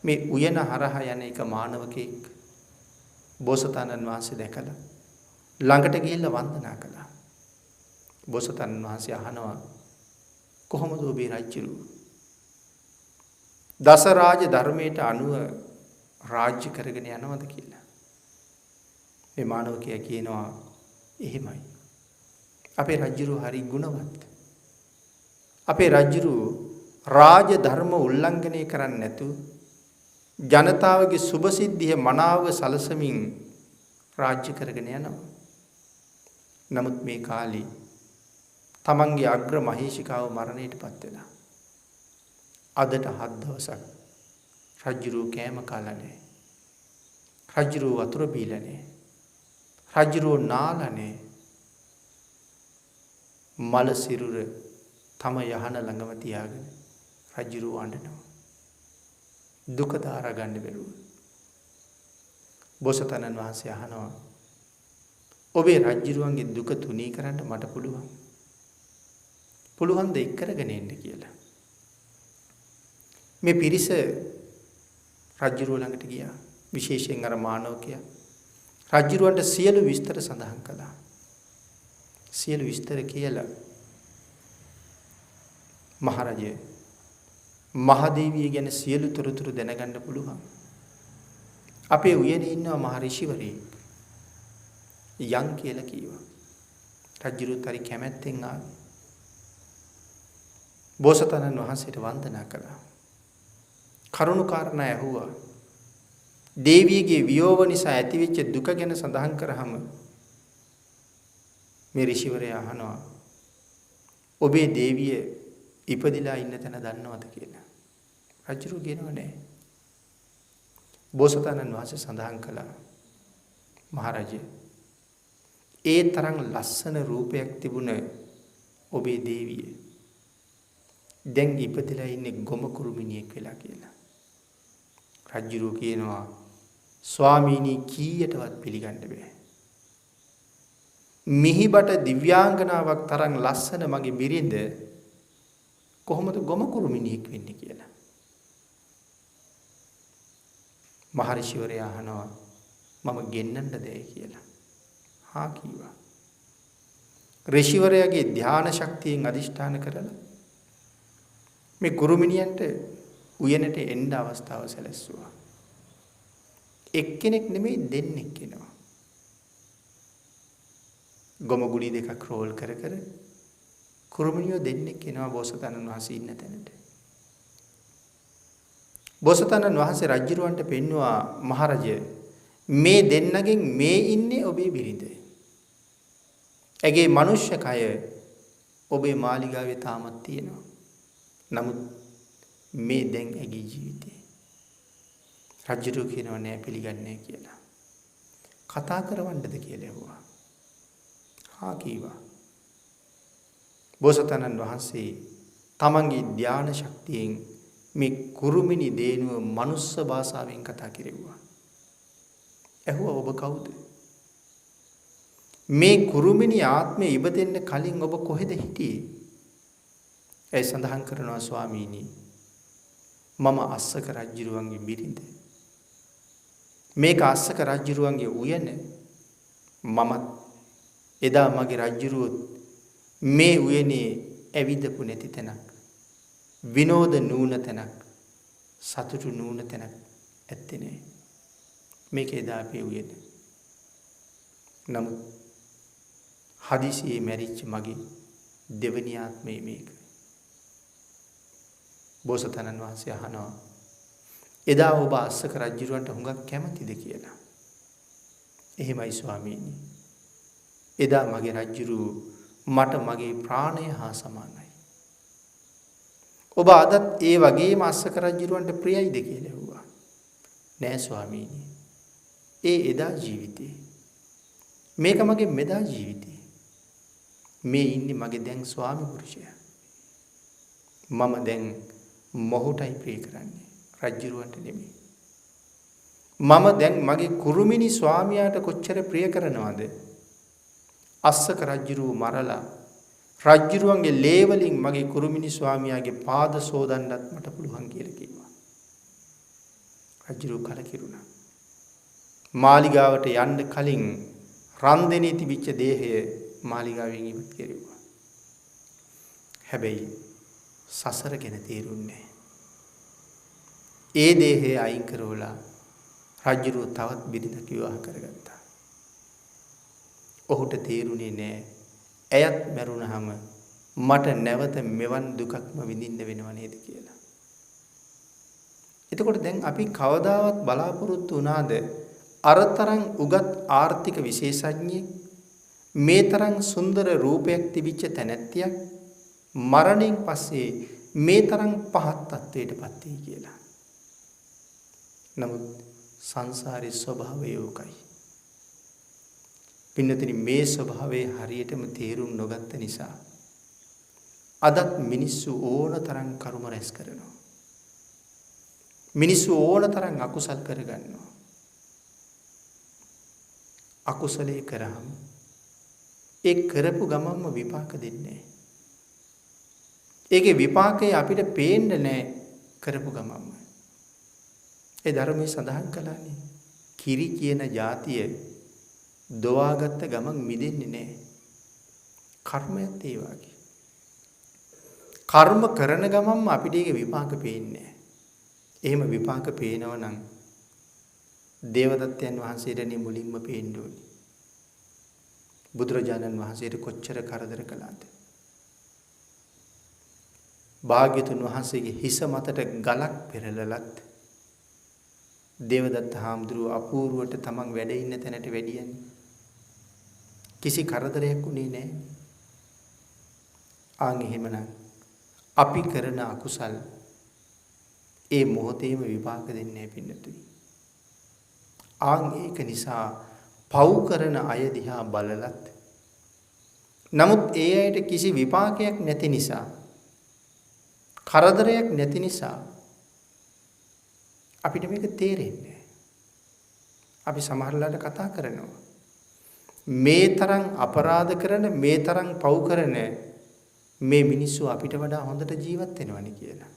මේ උයන හරහා යන එක මානවකෙක් බෝසතාණන් වහන්සේ දැකලා ළඟට ගිහිල්ලා වන්දනා කළා. බෝසතාණන් වහන්සේ අහනවා කොහොමද ඔබේ රජුරු දස රාජ ධර්මයට අනුව රාජ්‍ය කරගෙන යනවද කියලා. මේ මානවකයා කියනවා එහෙමයි. අපේ රජුරු හරි ගුණවත්. අපේ රජුරු රාජ ධර්ම උල්ලංඝනය කරන්නේ නැතුව ජනතාවගේ සුභ සිද්ධිය මනාව සලසමින් රාජ්‍ය කරගෙන යනවා. නමුත් මේ කාලේ තමන්ගේ අග්‍ර මහේෂිකාව මරණයටපත් වෙලා. අදට 7 දවසක් රජුරු කෑම කාලා නැහැ. රජුරු වතුර බීලා නැහැ. රජුරු නාලා නැහැ. මල සිරුර තම යහන ළඟම තියාගෙන රජුරු අඬනවා. දුක දාරා ගන්න බැරුව. බෝසතාණන් වහන්සේ අහනවා ඔබේ රජුරුවන්ගේ දුක තුනී කරන්න මට පුළුවන්. පුළුවන් ද එක් කරගෙන එන්න කියලා. මේ පිරිස රජුරුව ළඟට ගියා. විශේෂයෙන් අර මානවකයා රජුරුවන්ට සියලු විස්තර සඳහන් කළා. සියලු විස්තර කියලා මහරජය මහදේවිය ගැන සියලු තොරතුරු දැනගන්න පුළුවන්. අපේ උයනේ ඉන්නවා මහ ඍෂිවරයෙක්. යන් කියලා කිව්වා. රජුරුත් හරි කැමැත්තෙන් ආවේ. බෝසතාණන් වහන්සේට වන්දනා කළා. කරුණු කාරණා ඇහුවා. දේවියගේ වියෝව නිසා ඇතිවෙච්ච දුක ගැන සඳහන් කරාම මේ ඍෂිවරයා අහනවා ඔබේ දේවිය ඉපදිලා ඉන්න තැන දන්නවද කියලා. රජුරු කියනවා නෑ. බෝසතාණන් වහන්සේ සඳහන් කළා මහරජය ඒ තරම් ලස්සන රූපයක් තිබුණ ඔබේ දේවිය දැන් ඉපදිලා ඉන්නේ ගොම කුරුමිනියෙක් වෙලා කියලා. රජුරු කියනවා ස්වාමීනි කීයටවත් පිළිගන්න බෑ. මිහිබට දිව්‍යාංගනාවක් තරම් ලස්සන මගේ බිරිඳ කොහොමද ගොම කුරුමිනියෙක් වෙන්නේ කියලා. මහරිෂිවරයා අහනවා මම ගෙන්නන්නද කියලා. හා කිව්වා. ඍෂිවරයාගේ ධානා ශක්තියෙන් අදිෂ්ඨාන කරලා මේ කුරුමිනියන්ට උයනට එන්න අවස්ථාව සැලැස්සුවා. එක්කෙනෙක් නෙමෙයි දෙන්නෙක් එනවා. ගොම ගුලි දෙකක් රෝල් කර කර කුරුමිනියෝ දෙන්නෙක් එනවා බෝසතාණන් වහන්සේ ඉන්න තැනට. බෝසතාණන් වහන්සේ රජුරවන්ට පෙන්වුවා මහරජය මේ දෙන්නගෙන් මේ ඉන්නේ ඔබේ බිරිඳ. ඇගේ මනුෂ්‍ය කය ඔබේ මාලිගාවේ තාමත් තියෙනවා. නමුත් මේ දැන් ඇගේ ජීවිතේ. රජුරු කියනවා නෑ පිළිගන්නේ කියලා. කතා කරවන්නද කියලා ඇහුවා. හා කීවා. බෝසතාණන් වහන්සේ තමන්ගේ ධානා ශක්තියෙන් මේ කුරුමිනි දේනුව මනුස්ස භාෂාවෙන් කතා කෙරෙව්වා. ඇහුවා ඔබ කවුද? මේ කුරුමිනි ආත්මය ඉපදෙන්න කලින් ඔබ කොහෙද හිටියේ? ඒ සඳහන් කරනවා ස්වාමීනි මම අස්සක රජුරුවන්ගේ බිරිඳ. මේක අස්සක රජුරුවන්ගේ උයන. මමත් එදා මගේ රජුරුවොත් මේ උයනේ ඇවිදපු නැති තැනක්. විනෝද නූන තැනක්. සතුටු නූන තැනක් ඇත්තේ නෑ. මේක එදා අපේ උයන. නමුත් හදිසියේ මැරිච්ච මගේ දෙවනි ආත්මය මේක. බෝසතාණන් වහන්සේ අහනවා එදා ඔබ අස්සක රජුරවන්ට හුඟක් කැමතිද කියලා. එහෙමයි ස්වාමීනි. එදා මගේ රජුරු මට මගේ ප්‍රාණය හා සමානයි. ඔබ අදත් ඒ වගේම අස්සක රජුරවන්ට ප්‍රියයිද කියලා ඇහුවා. නෑ ස්වාමීනි. ඒ එදා ජීවිතේ. මේක මගේ මෙදා ජීවිතේ. මේ ඉන්නේ මගේ දැන් ස්වාමි පුරුෂයා. මම දැන් මොහොතයි ප්‍රිය කරන්නේ. රජුරවන්ට නෙමෙයි. මම දැන් මගේ කුරුමිනි ස්වාමියාට කොච්චර ප්‍රිය කරනවද? අස්සක රජුරුව මරලා රජුරුවන්ගේ ලේ වලින් මගේ කුරුමිනි ස්වාමියාගේ පාද සෝදන්නත් මට පුළුවන් කියලා කිව්වා. රජුරුව කලකිරුණා. මාලිගාවට යන්න කලින් රන්දෙනේ තිබිච්ච දේහය මාලිගාවෙන් ඉවත් කෙරුවා. හැබැයි සසර ගැන තේරුන්නේ නැහැ. ඒ දේහය අයින් කරවලා රජුරුව තවත් බිරිඳක් විවාහ කරගත්තා. ඔහුට තේරුනේ නෑ ඇයත් මැරුණාම මට නැවත මෙවන් දුකක්ම විඳින්න වෙනව නේද කියලා. එතකොට දැන් අපි කවදාවත් බලාපොරොත්තු වුණාද අරතරන් උගත් ආර්ථික විශේෂඥයෙක් මේ තරම් සුන්දර රූපයක් තිබිච්ච තැනැත්තියක් මරණයෙන් පස්සේ මේ තරම් පහත් තත්වයකට පත් වෙයි කියලා. නමුත් සංසාරේ ස්වභාවය ඕකයි. පින්නතනි මේ ස්වභාවය හරියටම තේරුම් නොගත්ත නිසා අදත් මිනිස්සු ඕන තරම් කර්ම රැස් කරනවා. මිනිස්සු ඕන තරම් අකුසල් කරගන්නවා. අකුසලයේ කරාම ඒ කරපු ගමන්ම විපාක දෙන්නේ. ඒකේ විපාකය අපිට පේන්නේ නැහැ කරපු ගමන්ම. ඒ ධර්මයේ සඳහන් කළානේ කිරි කියන જાතිය දොවාගත්ත ගමන් මිදෙන්නේ නැහැ. කර්මයත් ඒ වගේ. කර්ම කරන ගමන්ම අපිට ඒක විපාක පේන්නේ නැහැ. එහෙම විපාක පේනවා නම් දේවදත්තයන් වහන්සේටනේ මුලින්ම පේන්න ඕනේ. බුදුරජාණන් වහන්සේට කොච්චර කරදර කළාද? භාග්‍යතුන් වහන්සේගේ හිස මතට ගලක් පෙරලලත් දේවදත්ත හාමුදුරුව අපූර්වට තමන් වැඩ ඉන්න තැනට වැඩියන්නේ. කිසි කරදරයක් උනේ නැහැ. ආන් එහෙමනම් අපි කරන අකුසල් ඒ මොහොතේම විපාක දෙන්නේ නැහැ පින්නතුනි. ආන් ඒක නිසා පව් කරන අය දිහා බලලත් නමුත් ඒ අයට කිසි විපාකයක් නැති නිසා කරදරයක් නැති නිසා අපිට මේක තේරෙන්නේ. අපි සමහරලාට කතා කරනවා මේ තරම් අපරාධ කරන මේ තරම් පව් කරන මේ මිනිස්සු අපිට වඩා හොඳට ජීවත් වෙනවනේ කියලා.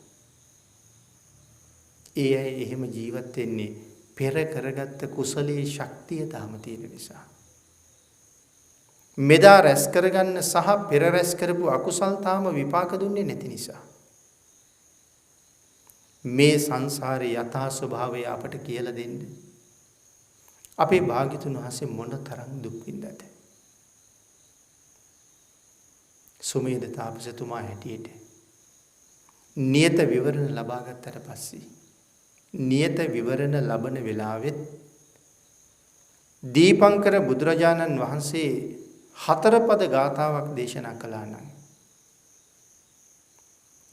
ඒ අය එහෙම ජීවත් වෙන්නේ පෙර කරගත්ත කුසලයේ ශක්තිය තාම තියෙන නිසා. මෙදා රැස් කරගන්න සහ පෙර රැස් කරපු අකුසල් තාම විපාක දුන්නේ නැති නිසා. මේ සංසාරේ යථා ස්වභාවය අපට කියලා දෙන්න අපේ භාග්‍යතුන් වහන්සේ මොන තරම් දුක් විඳද? සුමේද තාපසතුමා හැටියට නියත විවරණ ලබා ගත්තට පස්සේ නියත විවරණ ලබන වෙලාවෙත් දීපංකර බුදුරජාණන් වහන්සේ 4 පද ගාථාවක් දේශනා කළා නම්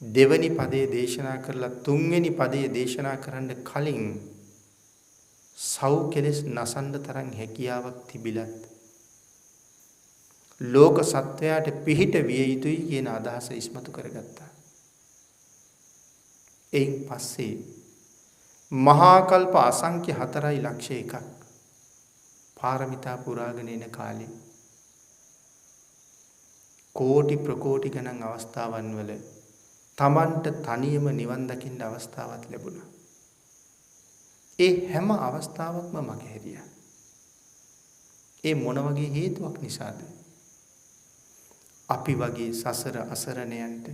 දෙවනි පදයේ දේශනා කරලා තුන්වෙනි පදයේ දේශනා කරන්න කලින් සව් කෙලස් නසන්න තරම් හැකියාවක් තිබිලත් ලෝක සත්වයාට පිහිට විය යුතුයි කියන අදහස ඉස්මතු කරගත්තා. එයින් පස්සේ මහා කල්ප අසංඛ්‍ය 4.1 පාරමිතා පුරාගෙන එන කාලේ කෝටි ප්‍රකෝටි ගණන් අවස්ථාවන් වල තමන්ට තනියම නිවන් දකින්න අවස්ථාවක් ලැබුණා. ඒ හැම අවස්ථාවකම මගේ හැරියා. ඒ මොන වගේ හේතුවක් නිසාද? අපි වගේ සසර අසරණයන්ට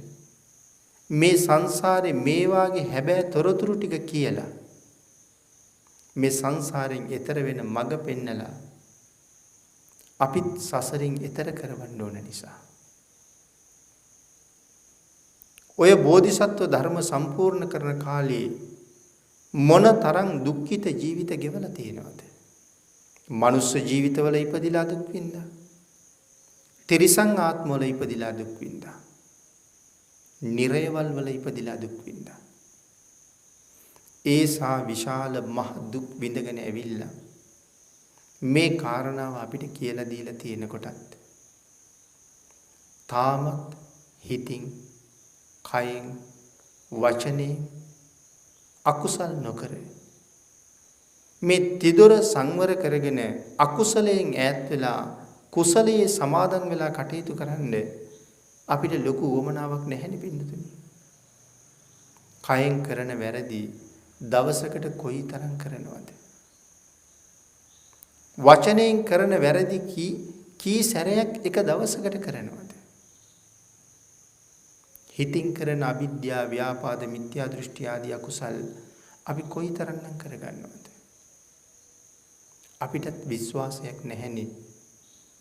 මේ සංසාරේ මේ වාගේ හැබෑ තොරතුරු ටික කියලා මේ සංසාරයෙන් එතර වෙන මඟ පෙන්නලා අපිත් සසරින් එතර කරවන්න ඕන නිසා ඔය බෝධිසත්ව ධර්ම සම්පූර්ණ කරන කාලේ මොන තරම් දුක්ඛිත ජීවිත ගෙවලා තියෙනවද? මනුස්ස ජීවිතවල ඉපදිලා දුක් විඳා. තිරිසන් ආත්මවල ඉපදිලා දුක් විඳා. නිරයවල් වල ඉපදිලා දුක් විඳා. ඒසා විශාල මහ දුක් විඳගෙන ඇවිල්ලා මේ කාරණාව අපිට කියලා දීලා තියෙන කොටත් තාමත් හිතින් කයෙන් වචනේ අකුසල් නොකර මේ තිදොර සංවර කරගෙන අකුසලයෙන් ඈත් වෙලා කුසලයේ සමාදන් වෙලා කටයුතු කරන්න අපිට ලොකු උවමනාවක් නැහැනේ පින්නතුනි. කයෙන් කරන වැරදි දවසකට කොයිතරම් කරනවද? වචනයෙන් කරන වැරදි කී සැරයක් එක දවසකට කරනවද? හිතින් කරන අවිද්‍යාව, ව්‍යාපාද, මිත්‍යා දෘෂ්ටි ආදී අකුසල් අපි කොයිතරම්නම් කරගන්නවද? අපිටත් විශ්වාසයක් නැහැනේ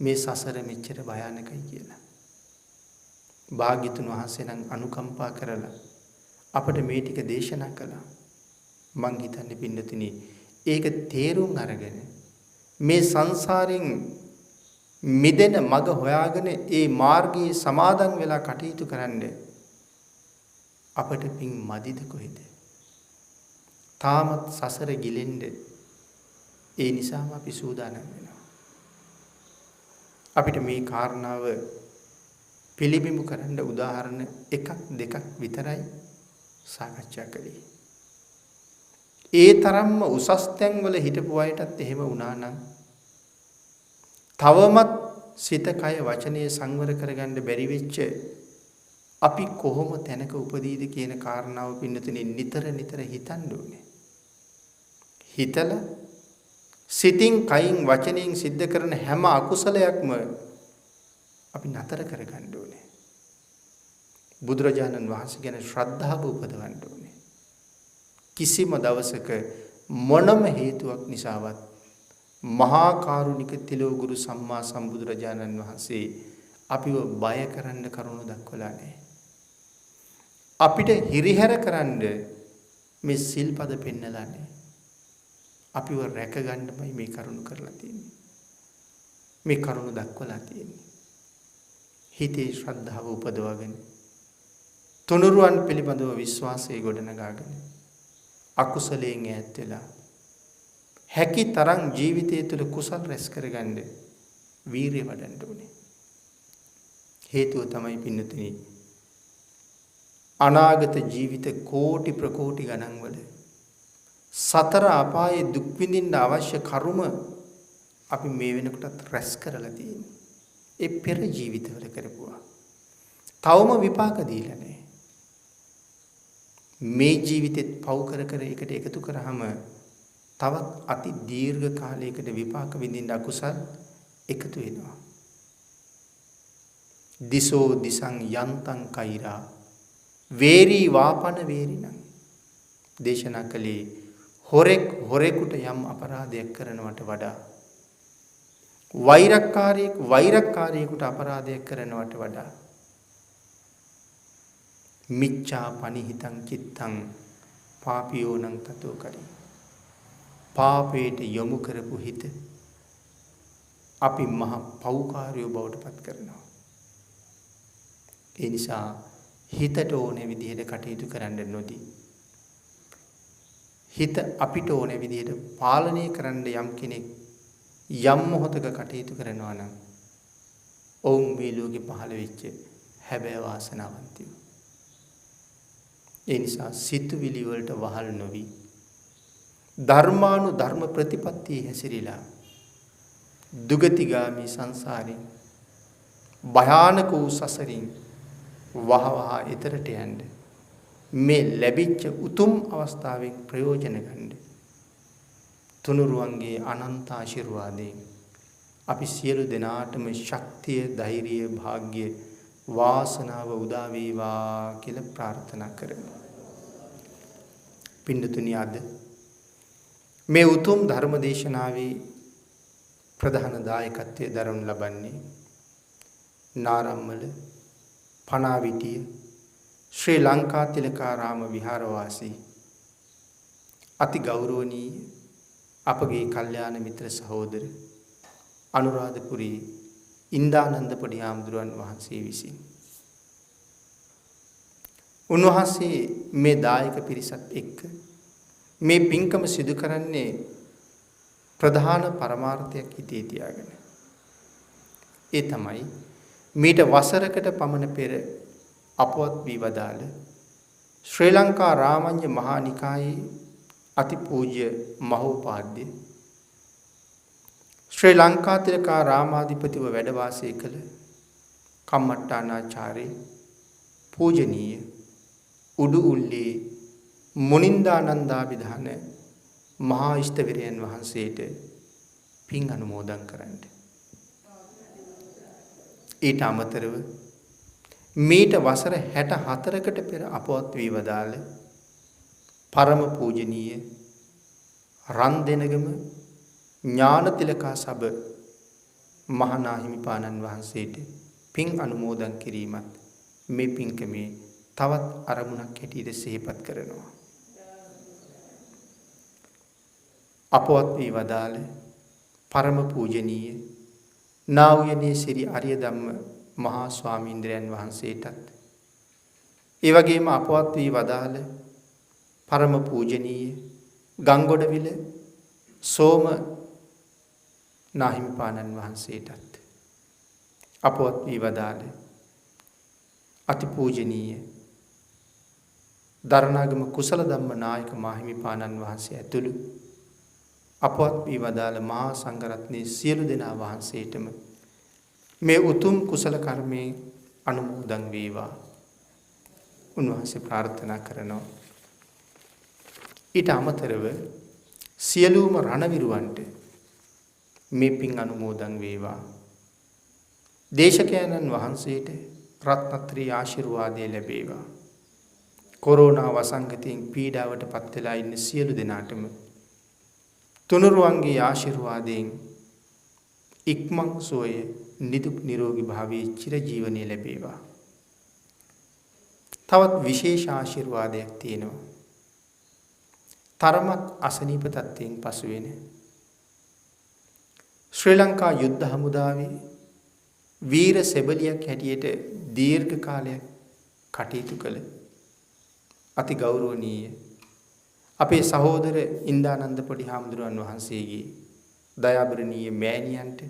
මේ සසර මෙච්චර භයානකයි කියලා. භාග්‍යතුන් වහන්සේ නම් අනුකම්පා කරලා අපට මේ ටික දේශනා කළා. මං හිතන්නේ පින්නතුනි ඒක තේරුම් අරගෙන මේ සංසාරයෙන් මිදෙන මඟ හොයාගෙන ඒ මාර්ගයේ සමාදන් වෙලා කටයුතු කරන්න අපට පින් මදිද කොහෙද? තාමත් සසර ගිලෙන්න ඒ නිසාම අපි සූදානම් වෙනවා. අපිට මේ කාරණාව පිළිබිඹු කරන්න උදාහරණ එකක් දෙකක් විතරයි සාකච්ඡා කළේ. ඒ තරම්ම උසස් තැන්වල හිටපු අයටත් එහෙම වුණා නම් තවමත් සිත කය වචනය සංවර කරගන්න බැරි වෙච්ච අපි කොහොම තැනක උපදීද කියන කාරණාව පින්නතුනේ නිතර නිතර හිතන්න ඕනේ. හිතලා සිතින් කයින් වචනයෙන් සිද්ධ කරන හැම අකුසලයක්ම අපි නතර කරගන්න ඕනේ. බුදුරජාණන් වහන්සේ ගැන ශ්‍රද්ධාව උපදවන්න ඕනේ. කිසිම දවසක මොනම හේතුවක් නිසාවත් මහා කරුණික තිලෝගුරු සම්මා සම්බුදුරජාණන් වහන්සේ අපිව බය කරන්න කරුණු දක්වලා නැහැ. අපිට හිරිහැර කරන්න මේ සිල්පද පෙන්නලා නැහැ. අපිව රැකගන්නමයි මේ කරුණු කරලා තියෙන්නේ. මේ කරුණු දක්වලා තියෙන්නේ. හිතේ ශ්‍රද්ධාව උපදවගෙන තුනුරුවන් පිළිබඳව විශ්වාසය ගොඩනගාගෙන අකුසලයෙන් ඈත් වෙලා හැකි තරම් ජීවිතය තුළ කුසල් රැස් කරගන්න වීරිය වඩන්න ඕනේ. හේතුව තමයි පින්නතුනි අනාගත ජීවිත කෝටි ප්‍රකෝටි ගණන් වල සතර අපායේ දුක් විඳින්න අවශ්‍ය කර්ම අපි මේ වෙනකොටත් රැස් කරලා තියෙන්නේ. ඒ පෙර ජීවිතවල කරපුවා. තවම විපාක දීලා නැහැ. මේ ජීවිතෙත් පව් කර කර එකට එකතු කරාම තවත් අති දීර්ඝ කාලයකට විපාක විඳින්න අකුසල් එකතු වෙනවා. දිසෝ දිසං යන්තං කෛරා වේරී වාපන වේරිණං දේශනා කළේ හොරෙකුට යම් අපරාධයක් කරනවට වඩා වෛරක්කාරයෙකුට අපරාධයක් කරනවට වඩා මිච්ඡා පනිහිතං චිත්තං පාපියෝනං තතෝ කරි. පාපයට යොමු කරපු හිත අපි මහ පව්කාරයෝ බවට පත් කරනවා. ඒ නිසා හිතට ඕනේ විදිහට කටයුතු කරන්න නොදී හිත අපිට ඕනේ විදිහට පාලනය කරන්න යම් කෙනෙක් යම් මොහොතක කටයුතු කරනවා නම් ඔවුන් මේ ලෝකේ පහළ වෙච්ච හැබෑ වාසනාවන්තයෝ. ඒ නිසා සිතුවිලි වලට වහල් නොවි ධර්ම ප්‍රතිපත්තියේ හැසිරීලා දුගතිගාමී සංසාරේ භයානක වූ සසරින් වහවහ එතරට යන්න මේ ලැබිච්ච උතුම් අවස්ථාවෙන් ප්‍රයෝජන ගන්න. තුනුරුවන්ගේ අනන්ත ආශිර්වාදයෙන් අපි සියලු දෙනාටම ශක්තිය, ධෛර්යය, වාග්ය, වාසනාව උදා වේවා කියලා ප්‍රාර්ථනා කරමු. පින්නතුනි, අද මේ උතුම් ධර්ම දේශනාවේ ප්‍රධාන දායකත්වයේ දරනු ලබන්නේ නාරම්මල පනාවිටිය ශ්‍රී ලංකා තිලකාරාම විහාරවාසී අති ගෞරවනීය අපගේ කල්යාණ මිත්‍ර සහෝදර අනුරාධපුරේ ඉන්දානන්ද පොඩි හාමුදුරුවන් වහන්සේ විසින් උන්වහන්සේ මේ දායක පිරිසත් එක්ක මේ පින්කම සිදු කරන්නේ ප්‍රධාන පරමාර්ථයක් හිතේ තියාගෙන. ඒ තමයි මීට වසරකට පමණ පෙර අපවත් වී වදාළ ශ්‍රී ලංකා රාමඤ්ඤ මහා නිකායේ අතිපූජ්‍ය මහෝපාද්‍ය ශ්‍රී ලංකා තිලකා රාමාධිපතිව වැඩ වාසය කළ කම්මට්ටානාචාර්ය පූජනීය උඩු උල්ලේ මුනින්දානන්දාභිධාන මහා ඉෂ්ඨවිරයන් වහන්සේට පින් අනුමෝදන් කරන්න. ඊට අමතරව මීට වසර 64කට පෙර අපවත් වී වදාළ පරම පූජනීය රන්දෙනගම ඥානතිලකා සබ මහා හිමිපාණන් වහන්සේට පින් අනුමෝදන් කිරීමත් මේ පින්කමේ තවත් අරමුණක් හැටියට සිහිපත් කරනවා. අපවත් වී වදාළ පරම පූජනීය නා වූ යනේ ශ්‍රී අරිය ධම්ම මහා ස්වාමීන්ද්‍රයන් වහන්සේටත් ඒ වගේම අපවත් වී වදාළ පරම පූජනීය ගංගොඩවිල සෝම නාහිමිපාණන් වහන්සේටත් අපවත් වී වදාළ අතිපූජනීය දරණාගම කුසල ධම්ම නායක මාහිමිපාණන් වහන්සේ ඇතුළු අපවත් වී වදාළ මහා සංඝරත්නයේ සියලු දෙනා වහන්සේටම මේ උතුම් කුසල කර්මයේ අනුමෝදන් වේවා උන්වහන්සේ ප්‍රාර්ථනා කරනවා. ඊට අමතරව සියලුම රණවිරුවන්ට මේ පින් අනුමෝදන් වේවා. දේශකයන්න් වහන්සේට රත්නත්‍රී ආශිර්වාදය ලැබේවා. කොරෝනා වසංගතයෙන් පීඩාවට පත් වෙලා ඉන්න සියලු දෙනාටම තුනුරුවන්ගේ ආශිර්වාදයෙන් ඉක්මන් සෝය නිදුක් නිරෝගී භාවයේ චිරජීවනයේ ලැබේවා. තවත් විශේෂ ආශිර්වාදයක් තියෙනවා. තරමක් අසනීප තත්ත්වයෙන් පසු වෙන ශ්‍රී ලංකා යුද්ධ හමුදාවේ වීර සෙබලියක් හැටියට දීර්ඝ කාලයක් කටයුතු කළ අති ගෞරවනීය අපේ සහෝදර ඉන්දානන්ද පොඩි හාමුදුරුවන් වහන්සේගේ දයාබරණීය මෑණියන්ට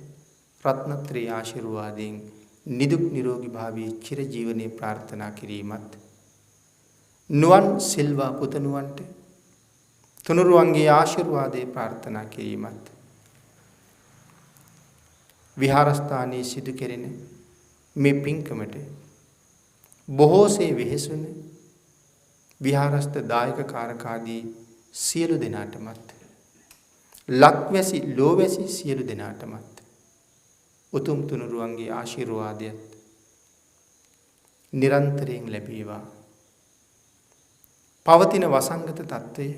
රත්නත්‍රී ආශිර්වාදයෙන් නිදුක් නිරෝගී භාවයේ චිරජීවනයේ ප්‍රාර්ථනා කිරීමත් නුවන් සිල්වා පුතණුවන්ට තුනුරුවන්ගේ ආශිර්වාදයේ ප්‍රාර්ථනා කිරීමත් විහාරස්ථානයේ සිදු කෙරෙන මේ පින්කමට බොහෝසේ වෙහෙසුන විහාරස්ථ දායක කාරකාදී සියලු දෙනාටමත් ලක්වැසි ලෝවැසි සියලු දෙනාටමත් උතුම් තුනුරුවන්ගේ ආශිර්වාදයත් නිරන්තරයෙන් ලැබේවා. පවතින වසංගත තත්ත්වය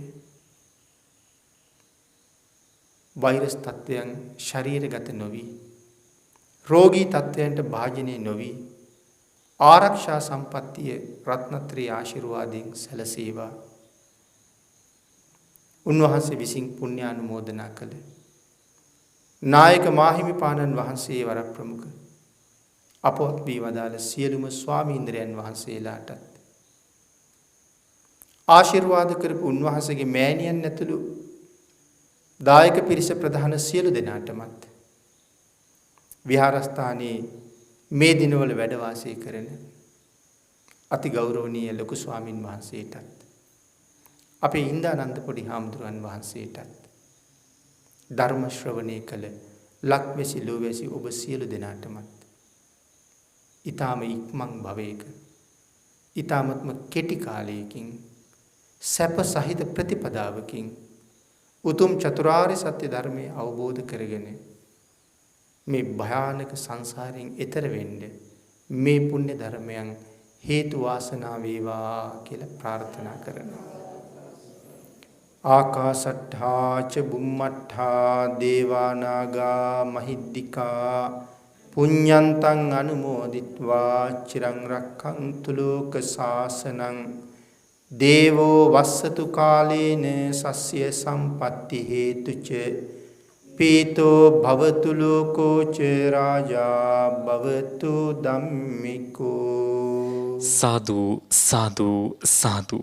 වෛරස් තත්ත්වයන් ශරීරගත නොවි රෝගී තත්ත්වයන්ට භාජනය නොවි ආරක්ෂා සම්පත්තිය රත්නත්‍රී ආශිර්වාදයෙන් සැලසේවා. උන්වහන්සේ විසින් පුණ්‍යානුමෝදනා කළ නායක මාහිමිපාණන් වහන්සේ වර ප්‍රමුඛ අපවත් වී වදාළ සියලුම ස්වාමීන්ද්‍රයන් වහන්සේලාටත් ආශිර්වාද කරපු උන්වහන්සේගේ මෑණියන් ඇතුළු දායක පිරිස ප්‍රධාන සියලු දෙනාටමත් විහාරස්ථානයේ මේ දිනවල වැඩ වාසය කරන අති ගෞරවනීය ලොකු ස්වාමින් වහන්සේටත් අපේ ඉන්දානන්ද පොඩි හාමුදුරන් වහන්සේටත් ධර්ම ශ්‍රවණය කළ ලක්වැසි ලෝවැසි ඔබ සියලු දෙනාටමත් ඊ타ම ඉක්මන් භවයක ඊ타මත්ම කෙටි කාලයකින් සැප සහිත ප්‍රතිපදාවකින් උතුම් චතුරාර්ය සත්‍ය ධර්මය අවබෝධ කරගෙන මේ භයානක සංසාරයෙන් එතර වෙන්න මේ පුණ්‍ය ධර්මයන් හේතු වාසනා වේවා කියලා ප්‍රාර්ථනා කරනවා. ආකාසට්ඨා ච බුම්මට්ඨා දේවා නාග මහිද්దికා පුඤ්ඤන්තං අනුමෝදිත්වා චිරං රක්ඛන්තු ලෝක සාසනං දේවෝ වස්සතු කාලේන සස්ය සම්පatti හේතුච පීතෝ භවතු ලෝකෝ ච රාජා භවතු ධම්මිකෝ. සාදු සාදු සාදු.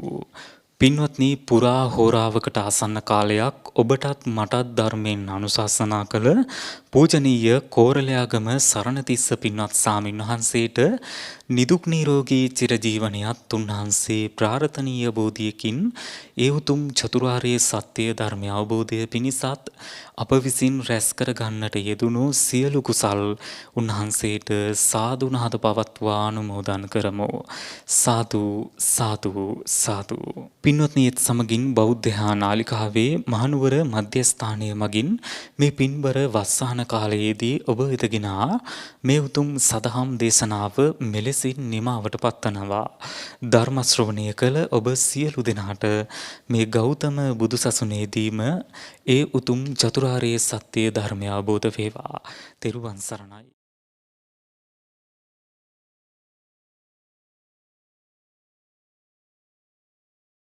පින්වත්නි, පුරා හෝරාවකට ආසන්න කාලයක් ඔබටත් මටත් ධර්මයෙන් අනුශාසනා කළ පූජනීය කෝරළයාගම සරණතිස්ස පින්වත් ස්වාමීන් වහන්සේට නිදුක් නිරෝගී චිරජීවනයත් උන්වහන්සේ ප්‍රාර්ථනීය බෝධියකින් ඒ උතුම් චතුරාර්ය සත්‍ය ධර්ම අවබෝධය පිණිසත් අප විසින් රැස් කර ගන්නට යෙදුණු සියලු කුසල් උන්වහන්සේට සාදුනාද පවත්වා අනුමෝදන් කරමු. සාදු සාදු සාදු. පින්වත්නි, ඒත් සමගින් බෞද්ධ නාලිකාවේ මහනුවර මධ්‍යස්ථානය මගින් මේ පින්බර වස්සාන කාලයේදී ඔබ වෙතගෙන මේ උතුම් සදහම් දේශනාව මෙලෙසින් නිමාවට පත්වනවා. ධර්ම ශ්‍රවණය කළ ඔබ සියලු දෙනාට මේ ගෞතම බුදුසසුනේදීම ඒ උතුම් චතුරාර්ය සත්‍ය ධර්මය අවබෝධ වේවා. තෙරුවන් සරණයි.